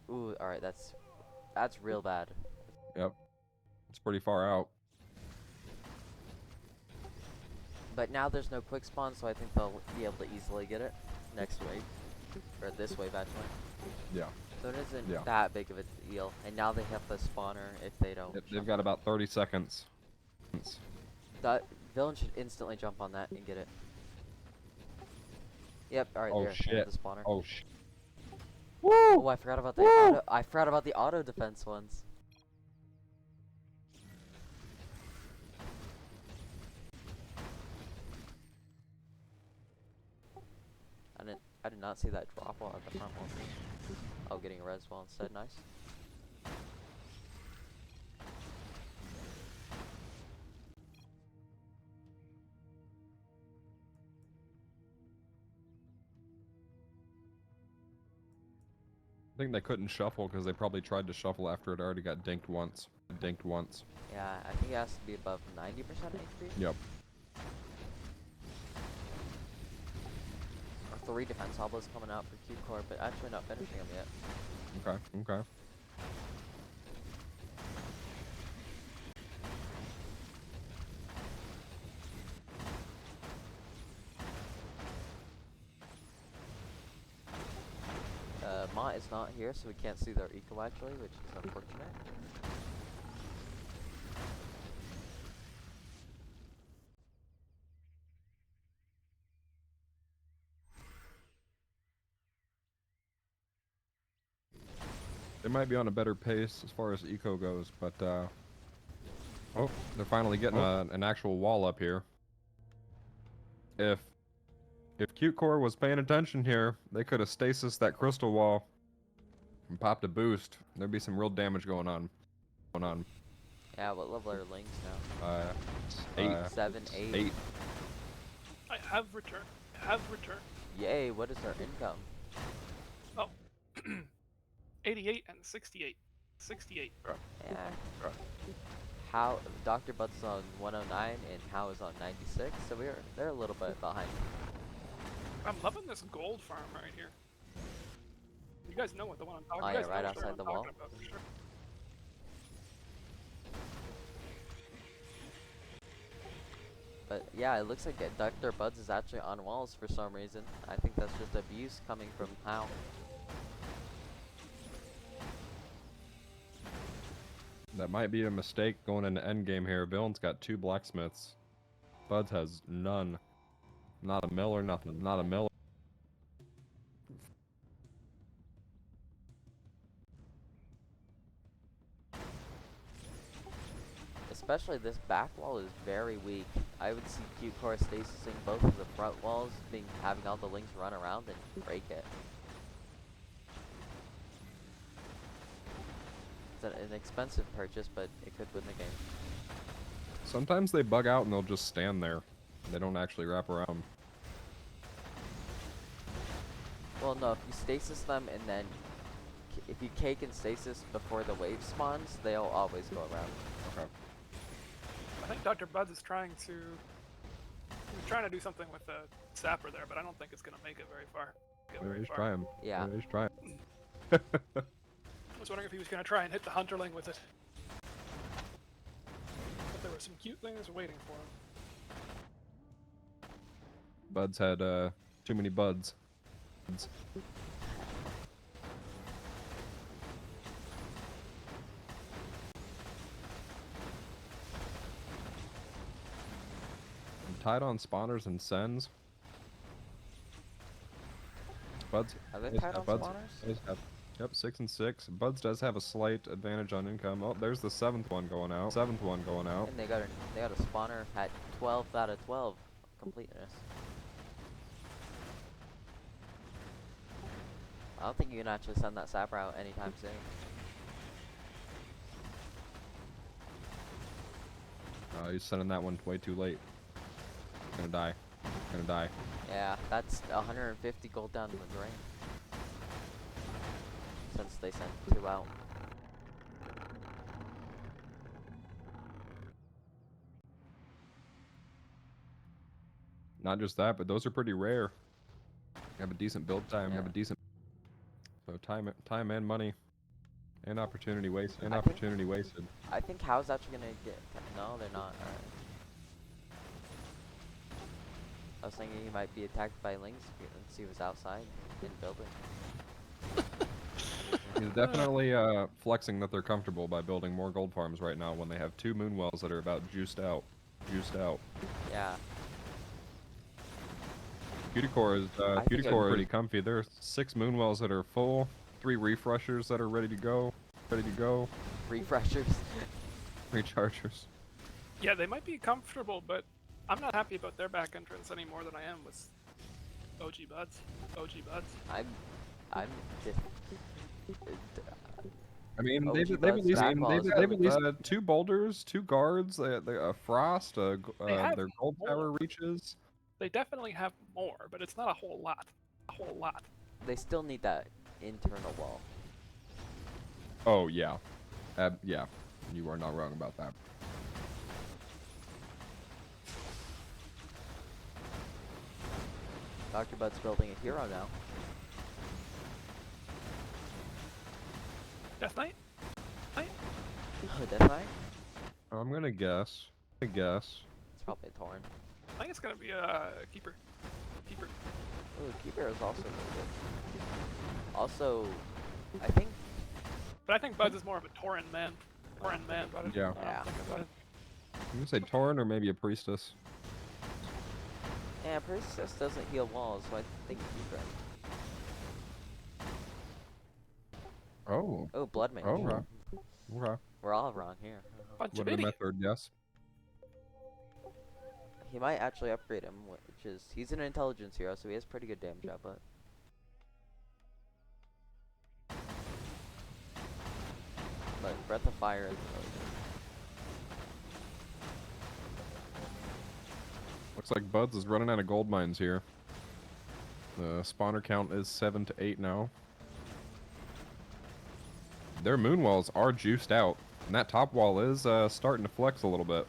Ooh, alright, that's real bad. Yep. It's pretty far out. But now there's no quick spawn, so I think they'll be able to easily get it next wave. Or this wave actually. Yeah. So it isn't that big of a deal. And now they have the spawner if they don't. Yep, they've got about 30 seconds. That Villain should instantly jump on that and get it. Yep, alright, Oh there. shit. The spawner. Oh shit. Oh, I forgot about the auto. I forgot about the auto defense ones. I did not see that drop wall at the front wall. Oh, getting a res wall instead. Nice. I think they couldn't shuffle because they probably tried to shuffle after it already got dinked once. Yeah, I think it has to be above 90% HP. Yep. Or 3 defense hobbles coming out for Q core, but actually not finishing them yet. Okay. Ma is not here, so we can't see their eco actually, which is unfortunate. They might be on a better pace as far as eco goes, but oh, they're finally getting an actual wall up here. If Cute Core was paying attention here, they could have stasis that crystal wall and popped a boost. There'd be some real damage going on. Yeah, what level are links now? 8. 7, 8. 8. I have returned. Yay, what is our income? Oh. 88 and 68. 68. Yeah. How Dr. Budz is on 109 and How is on 96, so they're a little bit behind. I'm loving this gold farm right here. You guys know what the one I'm talking Oh, about. yeah, You guys right know outside what the I'm wall. talking about for sure. But yeah, it looks like Dr. Budz is actually on walls for some reason. I think that's just abuse coming from How. That might be a mistake going into endgame here. Villain's got 2 blacksmiths. Budz has none. Not a mill or nothing. Not a mill. Especially this back wall is very weak. I would see Q core stasising both of the front walls, having all the links run around and break it. It's an expensive purchase, but it could win the game. Sometimes they bug out and they'll just stand there. They don't actually wrap around. Well, no, if you stasis them and then if you cake and stasis before the wave spawns, they'll always go around. Okay. I think Dr. Budz is trying to do something with the sapper there, but I don't think it's gonna make it very far. He's trying. Yeah. He's trying. I was wondering if he was gonna try and hit the hunterling with it. But there were some cute things waiting for him. Budz had too many buds. I'm tied on spawners and sends. Budz. Are they Yes, tied on Budz spawners? does have- Yep, 6 and 6. Budz does have a slight advantage on income. Oh, there's the 7th one going out. 7th one going out. And they got a spawner at 12 out of 12 completeness. I don't think you can actually send that sapper out anytime soon. He's sending that one way too late. Gonna die. Gonna die. Yeah, that's 150 gold down the drain. Since they sent 2 out. Not just that, but those are pretty rare. You have a decent build time. You have a Yeah. decent. So time and money, and opportunity wasted. And I think- opportunity wasted. I think How's actually gonna get. No, they're not. Alright. I was thinking he might be attacked by Lings and see what's outside in building. He's definitely flexing that they're comfortable by building more gold farms right now when they have 2 moon wells that are about juiced out. Yeah. Cutie Core is think pretty comfy. There are 6 moon wells that are full, 3 refreshers that are ready to go. Ready to go. Refreshers. Rechargers. Yeah, they might be comfortable, but I'm not happy about their back entrance any more than I am with OG Budz. OG Budz. I'm just. I mean, OG they've at Budz least back wall is they've really at least good. 2 boulders, 2 guards, a frost, They have their gold tower more. reaches. They definitely have more, but it's not a whole lot. A whole lot. They still need that internal wall. Oh yeah, yeah, you are not wrong about that. Dr. Bud's building a hero now. Death Knight? Knight? Oh, Death Knight? I'm gonna guess. It's probably a Tauren. I think it's gonna be a Keeper. Keeper. Ooh, Keeper is also really good. Also, I think. But I think Budz is more of a Tauren man. Tauren man, but Yeah. Yeah. I'm gonna say Tauren or maybe a priestess. Yeah, Priestess doesn't heal walls, so I think Keeper. Oh. Oh, Blood Mage. Oh. Okay. We're all wrong here. Bunch of Would have been my idiots. third guess. He might actually upgrade him, which is he's an intelligence hero, so he has pretty good damage output. But Breath of Fire is really good. Looks like Budz is running out of gold mines here. The spawner count is 7 to 8 now. Their moon walls are juiced out, and that top wall is starting to flex a little bit.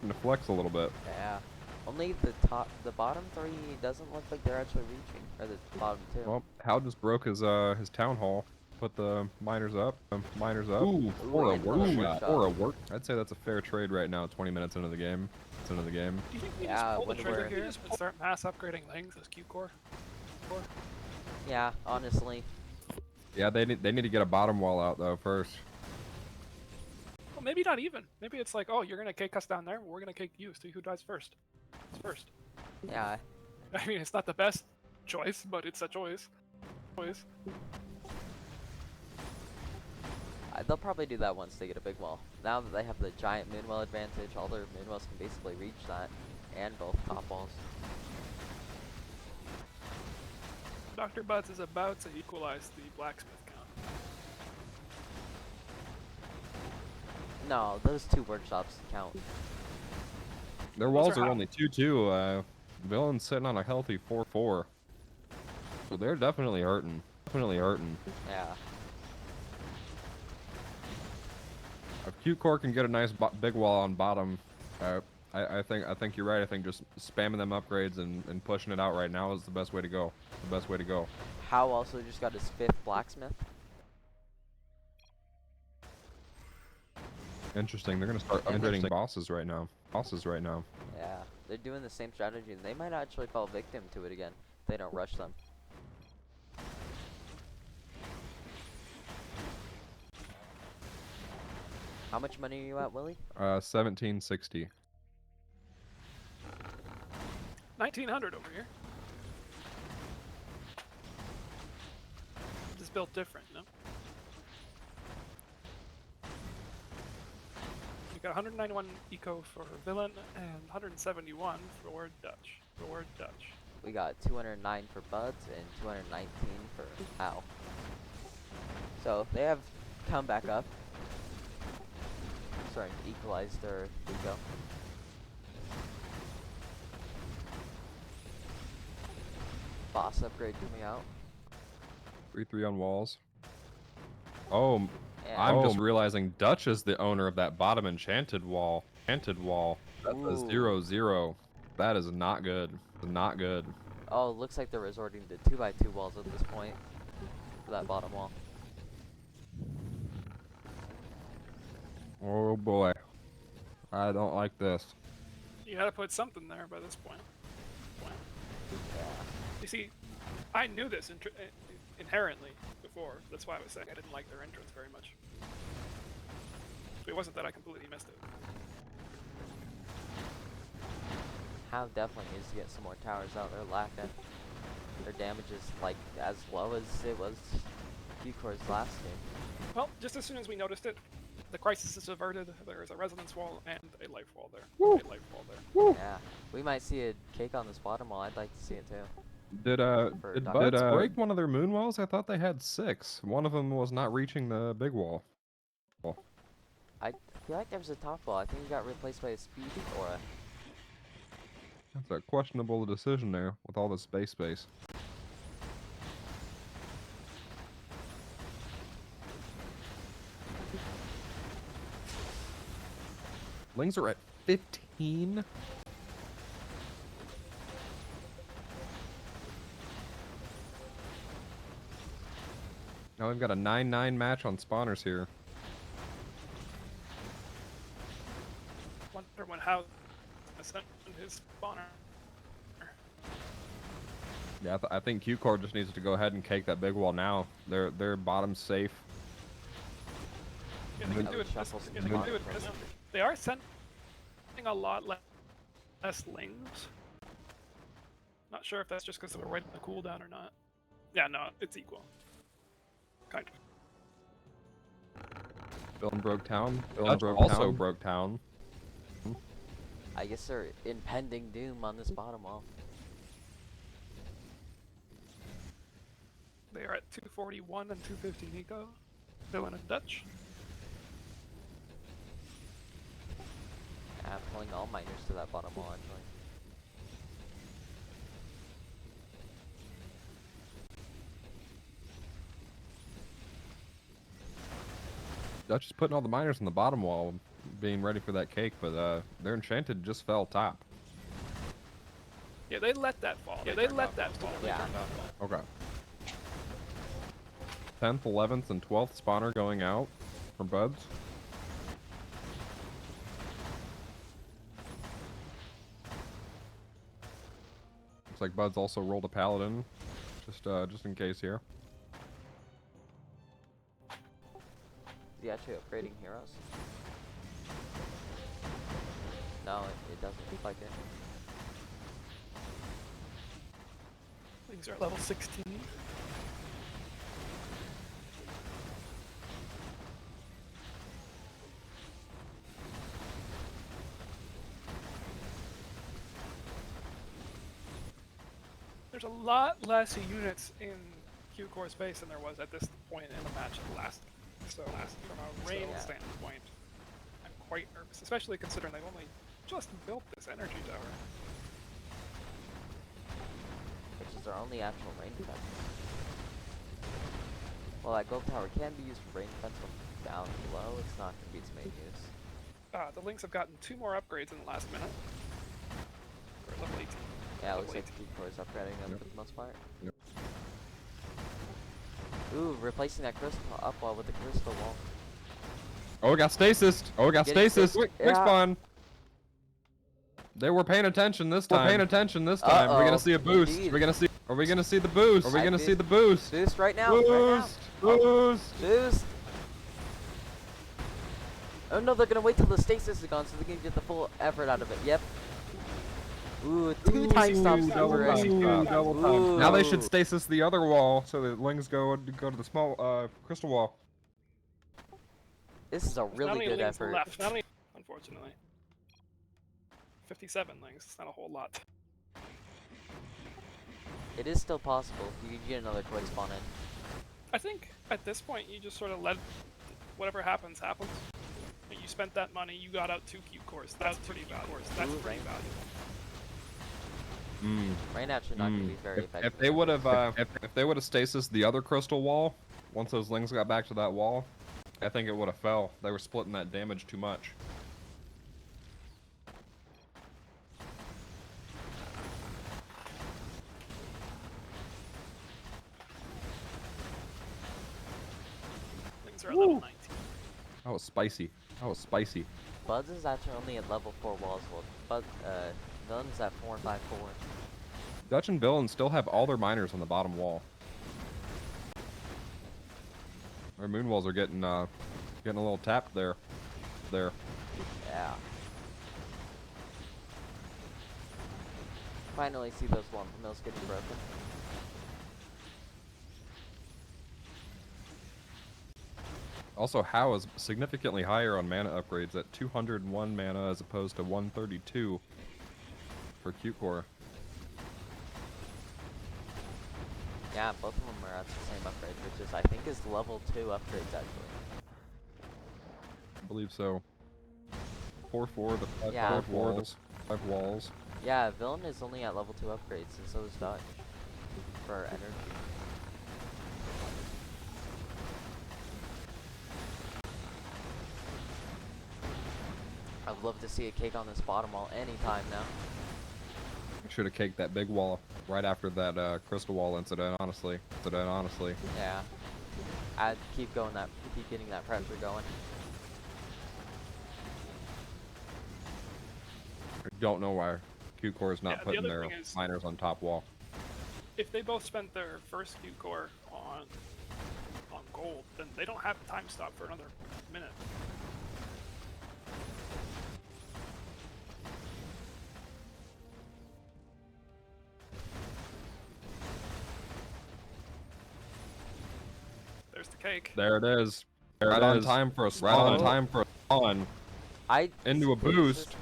Yeah. Only the bottom 3 doesn't look like they're actually reaching, or the bottom 2. Well, Hal just broke his town hall. Put the miners up. Ooh, or a and work another shot. workshop. Or a work. I'd say that's a fair trade right now. 20 minutes into the game. Do you think we Yeah, just pull the when trigger we're- here and start mass upgrading Lings as Q-Core? Yeah, honestly. Yeah, they need to get a bottom wall out though first. Well, maybe not even. Maybe it's like, oh, you're gonna kick us down there, we're gonna kick you. See who dies first. It's first. Yeah. I mean, it's not the best choice, but it's a choice. They'll probably do that once they get a big wall. Now that they have the giant moonwell advantage, all their moonwells can basically reach that, and both top walls. Dr. Budz is about to equalize the blacksmith count. No, those 2 workshops count. Their Those walls are are how- only 2-2. Villain's sitting on a healthy 4-4. So they're definitely hurting. Yeah. If Q-Core can get a nice big wall on bottom, I think you're right. I think just spamming them upgrades and pushing it out right now is the best way to go. Howe also just got his 5th blacksmith. Interesting. They're gonna start upgrading bosses right now. Yeah, they're doing the same strategy. They might actually fall victim to it again if they don't rush them. How much money are you at, Willie? 1760. 1900 over here. Just built different, no? You got 191 eco for villain and 171 for Dutch. We got 209 for Budz and 219 for Howe. So they have come back up. Starting to equalize their eco. Boss upgrade coming out. 3-3 on walls. Oh, And I'm just realizing Dutch is the owner of that bottom enchanted wall. That's a Ooh. 0-0. That is not good. Oh, looks like they're resorting to 2x2 walls at this point for that bottom wall. Oh boy. I don't like this. You gotta put something there by this point. Yeah. You see, I knew this inherently before. That's why I was saying I didn't like their entrance very much. It wasn't that I completely missed it. Howe definitely needs to get some more towers out. They're lacking. Their damage is like as low as it was Q-Core's last game. Well, just as soon as we noticed it, the crisis is averted. There is a resonance wall and a life wall there. Woo. A life wall there. Yeah, we might see a cake on this bottom wall. I'd like to see it too. Did For Budz break one of their moon walls? I thought they had 6. One of them was not reaching the big wall. I feel like there was a top wall. I think it got replaced by a speed aura. That's a questionable decision there with all this space. Lings are at 15. Now we've got a 9-9 match on spawners here. Wonder when how sent his spawner. Yeah, I think Q-Core just needs to go ahead and cake that big wall now. Their bottom's safe. Yeah, they I can do would it. shuffle some Yeah, they can do it. spawns right now. They are sending a lot less lings. Not sure if that's just because we're right in the cooldown or not. Yeah, no, it's equal. Kind of. Villain broke town. Villain also broke town. I guess they're impending doom on this bottom wall. They are at 241 and 250 Nico. Villain and Dutch. Yeah, pulling all miners to that bottom wall actually. Dutch is putting all the miners on the bottom wall, being ready for that cake, but their enchanted just fell top. Yeah, they let that fall. Yeah, they let that fall. They Yeah. turned off fall. Okay. 10th, 11th, and 12th spawner going out for Budz. Looks like Budz also rolled a paladin, just in case here. Is he actually upgrading heroes? No, it doesn't look like it. Things are at level 16. There's a lot less units in Q-Core space than there was at this point in the match last. So, from a rain yeah. standpoint, I'm quite nervous, especially considering they've only just built this energy tower. Which is our only actual rain defense. Well, that gold tower can be used for rain defense, but down below, it's not going to be its main use. The Lynx have gotten 2 more upgrades in the last minute. For level 18. Yeah, it looks Level like Q-Core is upgrading them Yep. for the most part. Yep. Ooh, replacing that crystal up wall with the crystal wall. Oh, we got stasis! Oh, we got Getting stasis! stasis. Quick Yeah. spawn! They were paying attention this time. We're paying attention this time. We're Uh-oh, gonna see a boost. indeed. We're gonna see. Are we gonna see the boost? Are we I gonna did- see the boost? Boost right now! Right now. Boost! Boost! Boost! Oh no, they're gonna wait till the stasis is gone so they can get the full effort out of it. Yep. Ooh, 2 time stops double for time execute. stop, double time. Now they should Ooh. stasis the other wall so that Lings go to the small crystal wall. This is a There's not really many good Lynx effort. left. Not many, unfortunately. 57 Lynx, it's not a whole lot. It is still possible if you can get another quick spawn in. I think at this point you just sort of let whatever happens happens. You spent that money, you got out 2 Q-Cores. That's pretty valuable. That's Ooh, pretty right. valuable. Rain actually not gonna be very effective. If they would have if they would have stasis the other crystal wall, once those Lings got back to that wall, I think it would have fell. They were splitting that damage too much. Things are at level 19. That was spicy. That was spicy. Budz is actually only at level 4 walls, but Villain's at 4 and 5 4. Dutch and Villain still have all their miners on the bottom wall. Their moon walls are getting a little tapped there. There. Yeah. Finally see those lump mills getting broken. Also, How is significantly higher on mana upgrades at 201 mana as opposed to 132 for Q-Core. Yeah, both of them are at the same upgrade, which is I think is level 2 upgrades actually. I believe so. 4/4, the 5 Yeah. walls. 5 walls. Yeah, Villain is only at level 2 upgrades, and so is Dutch for energy. I'd love to see a cake on this bottom wall anytime now. Should have caked that big wall right after that crystal wall incident, honestly. Yeah. I'd keep getting that pressure going. I don't know why Q-Core is not Yeah, the putting other their thing is- miners on top wall. If they both spent their first Q core on gold, then they don't have time stop for another minute. There's the cake. There it is. Right on time for a spawn. Into a boost.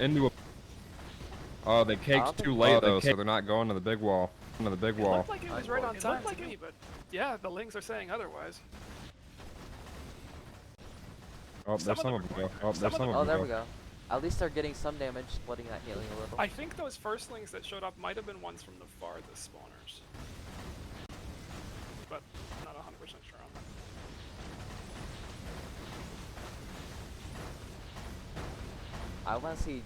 Oh, they caked too late though, so they're not going to the big wall. It looked like it was right on time to me, but yeah, the Lings are saying otherwise. Oh, there's some of them. Oh, there's some of them. Oh, there we go. At least they're getting some damage, splitting that healing a little. I think those first Lings that showed up might have been ones from the farthest spawners. But I'm not 100% sure on that. I want to see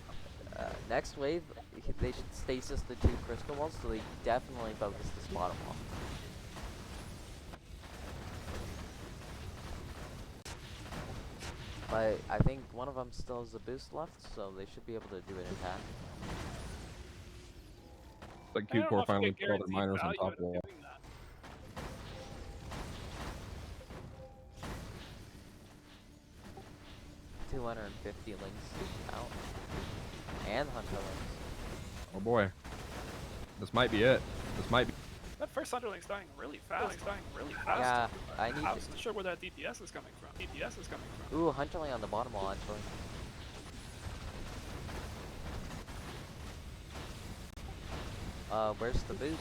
next wave. They should stasis the 2 crystal walls, so they definitely focus this bottom wall. But I think one of them still has a boost left, so they should be able to do it in time. Like Q-Core finally put all their miners on top wall. 250 links out. And Hunter links. Oh boy. This might be it. That first Underling's dying really fast. Yeah, I need I wasn't sure where that DPS is coming from. Ooh, Hunterling on the bottom wall actually. Where's the boost?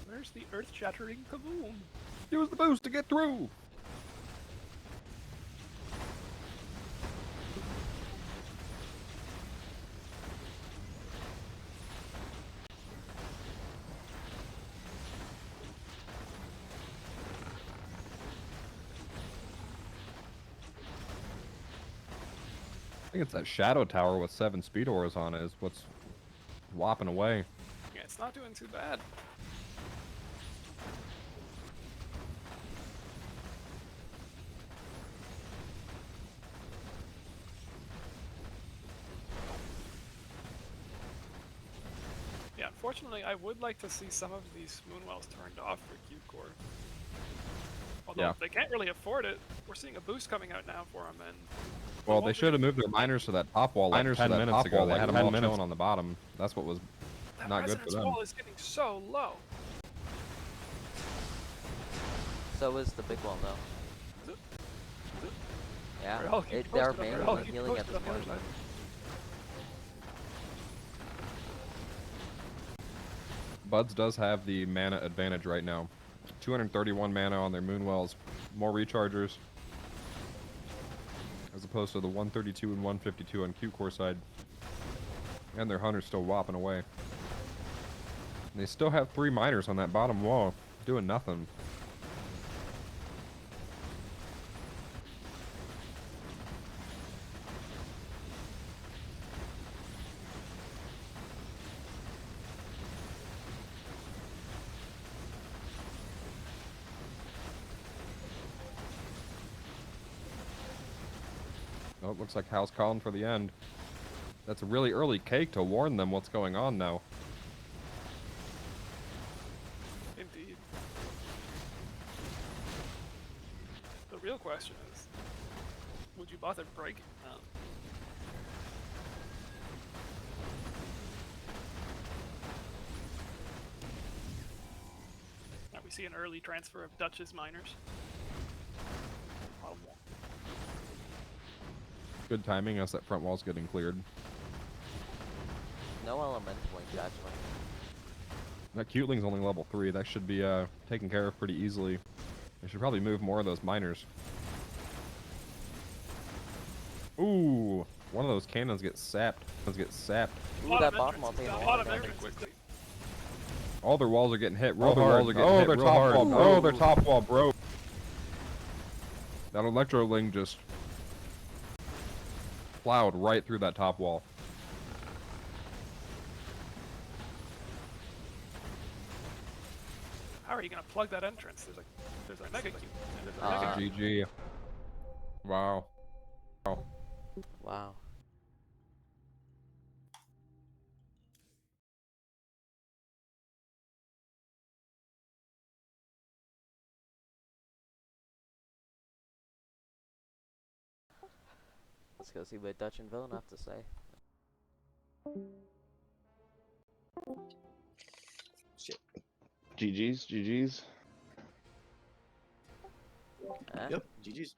Where's the earth-shattering kaboom? Use the boost to get through! I think it's that shadow tower with 7 speed auras on it is what's whopping away. Yeah, it's not doing too bad. Yeah, unfortunately, I would like to see some of these Moonwells turned off for Q-Core. Although they can't really afford it. We're seeing a boost coming out now for them, and well, they should have moved their miners to that top wall like 10 minutes ago. They had them all chilling on the bottom. That's what was not good for them. That wall is getting so low. So is the big wall though. Is it? Yeah, They're they're manually healing at this point. Budz does have the mana advantage right now. 231 mana on their Moonwells. More rechargers. As opposed to the 132 and 152 on Q-Core side. And their Hunter's still whopping away. And they still have 3 miners on that bottom wall, doing nothing. Oh, it looks like Hal's calling for the end. That's a really early cake to warn them what's going on now. Indeed. The real question is, would you bother breaking them? Now we see an early transfer of Dutch's miners. Good timing as that front wall's getting cleared. No elemental link actually. That cuteling's only level 3. That should be taken care of pretty easily. They should probably move more of those miners. Ooh, one of those cannons gets sapped. A Ooh, lot that of bottom wall entrances, taking a a lot lot of of damage. entrances. All their walls are getting hit real All their hard. walls are getting Oh, hit their real top hard. wall. Oh. Oh, their top wall broke. That electro-ling just plowed right through that top wall. How are you gonna plug that entrance? There's a mega cube. There's a Uh, mega cube. GG. Wow. Wow. Let's go see what Dutch and Villain have to say. GG's. Eh? Yep, GG's.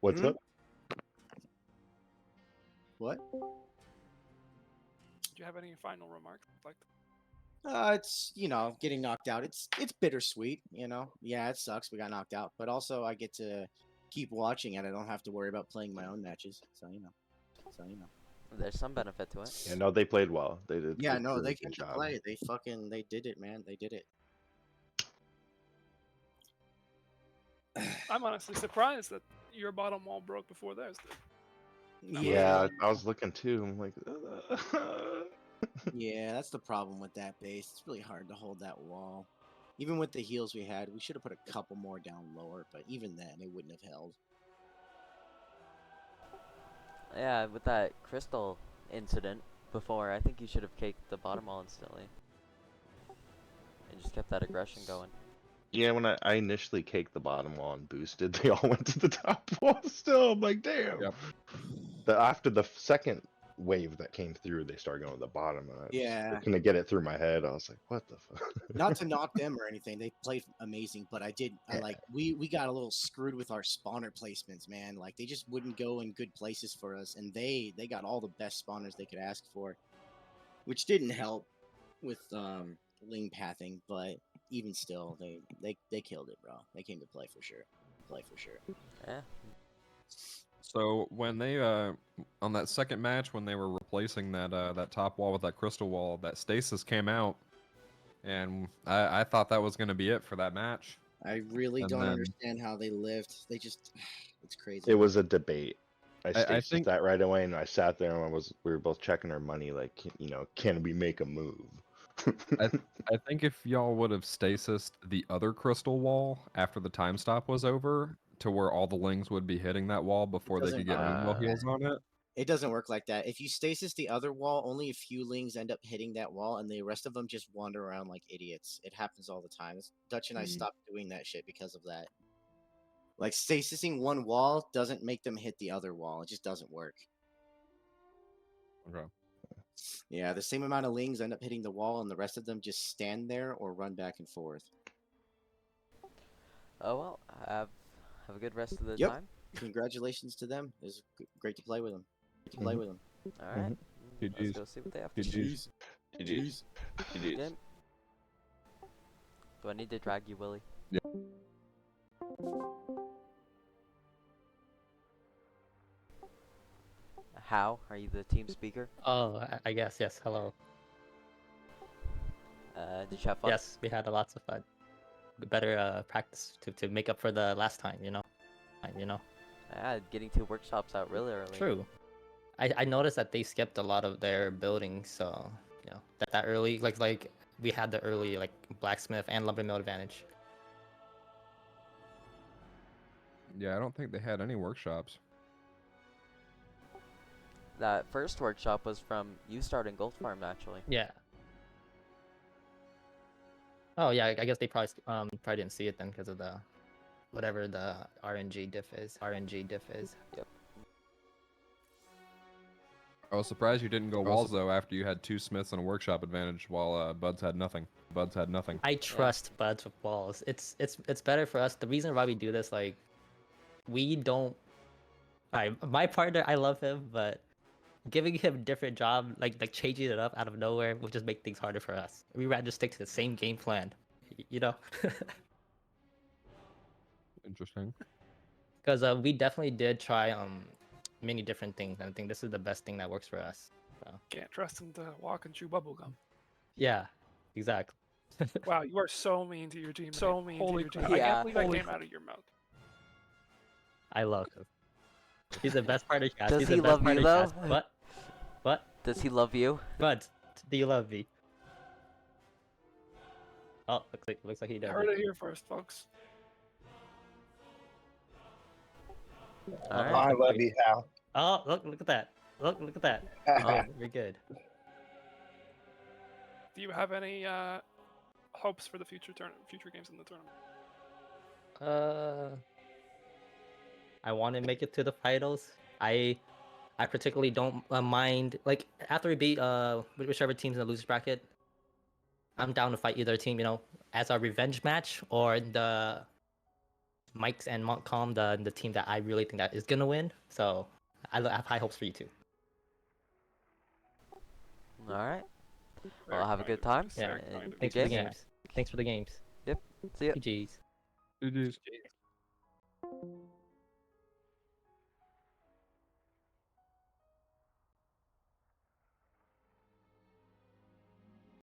What's Hmm? up? What? Do you have any final remarks? Like, It's getting knocked out. It's bittersweet. Yeah, it sucks. We got knocked out, but also I get to keep watching it. I don't have to worry about playing my own matches. So. There's some benefit to it. Yeah, no, they played well. They did. Yeah, did no, a they good came to job. play. They did it, man. They did it. I'm honestly surprised that your bottom wall broke before theirs did. Yeah, I was looking too. I'm like, Yeah, that's the problem with that base. It's really hard to hold that wall. Even with the heals we had, we should have put a couple more down lower, but even then, it wouldn't have held. Yeah, with that crystal incident before, I think you should have caked the bottom wall instantly. And just kept that aggression going. yeah, when I initially caked the bottom wall and boosted, they all went to the top wall still. I'm like, damn. Yep. After the second wave that came through, they started going to the bottom. And Yeah. couldn't get it through my head. I was like, what the fuck? Not to knock them or anything, they played amazing, but we got a little screwed with our spawner placements, man. Like they just wouldn't go in good places for us, and they got all the best spawners they could ask for, which didn't help with ling pathing, but even still, they killed it, bro. They came to play for sure. Yeah. So when they on that second match when they were replacing that top wall with that crystal wall, that stasis came out, and I thought that was gonna be it for that match. I really And don't then- understand how they lived. They just, it's crazy. It was a debate. I I stated think- that right away, and I sat there and we were both checking our money, like, can we make a move? I think if y'all would have stasised the other crystal wall after the time stop was over, to where all the lings would be hitting that wall before they could get windmill heals on it. It doesn't work like that. If you stasis the other wall, only a few lings end up hitting that wall, and the rest of them just wander around like idiots. It happens all the time. Dutch and I stopped doing that shit because of that. Like, stasising one wall doesn't make them hit the other wall. It just doesn't work. Okay. Yeah, the same amount of lings end up hitting the wall, and the rest of them just stand there or run back and forth. Oh well, have a good rest of the Yep. time. Congratulations to them. It was great to play with them. Alright. Let's GG's. go see what they have to say. GG's. GG's. GG's. Game. Do I need to drag you, Willie? Yeah. How? Are you the team speaker? Oh, I guess, yes. Hello. Did you have fun? Yes, we had lots of fun. Better practice to make up for the last time, you know? Yeah, getting 2 workshops out really early. True. I noticed that they skipped a lot of their buildings, so, that early, like we had the early, like, blacksmith and lumber mill advantage. Yeah, I don't think they had any workshops. That first workshop was from you starting Gold Farm, actually. Yeah. Oh, yeah, I guess they probably didn't see it then because of the, whatever the RNG diff is. Yep. I was surprised you didn't go walls though after you had 2 smiths and a workshop advantage while Budz had nothing. Budz had nothing. I trust Budz with walls. It's better for us. The reason why we do this, like, we don't. My partner, I love him, but giving him a different job, like changing it up out of nowhere, will just make things harder for us. We rather stick to the same game plan, you know. Interesting. Because we definitely did try many different things, and I think this is the best thing that works for us. So. Can't trust him to walk and chew bubblegum. Yeah, exactly. Wow, you are so mean to your team. So mean to your team. crap. I Yeah. can't believe that came out of your mouth. I love him. He's the best part of chat. Does He's he the best love part you, of though? chat. What? What? Does he love you? Bud, do you love me? Oh, looks like he does. Heard it here first, folks. Alright. I love you, Hal. Oh, look at that. Look at that. Oh. We're good. Do you have any hopes for the future games in the tournament? I want to make it to the finals. I particularly don't mind, like, after we beat whichever team's in the losers bracket, I'm down to fight either team, you know, as a revenge match, or the Mike's and Montcalm, the team that I really think that is gonna win. So I have high hopes for you too. Alright. Very Well, have a kind good of time. you, Yeah, very kind of thanks you. for the games. Thanks for the games. See ya. GG's. GG's. Jeez.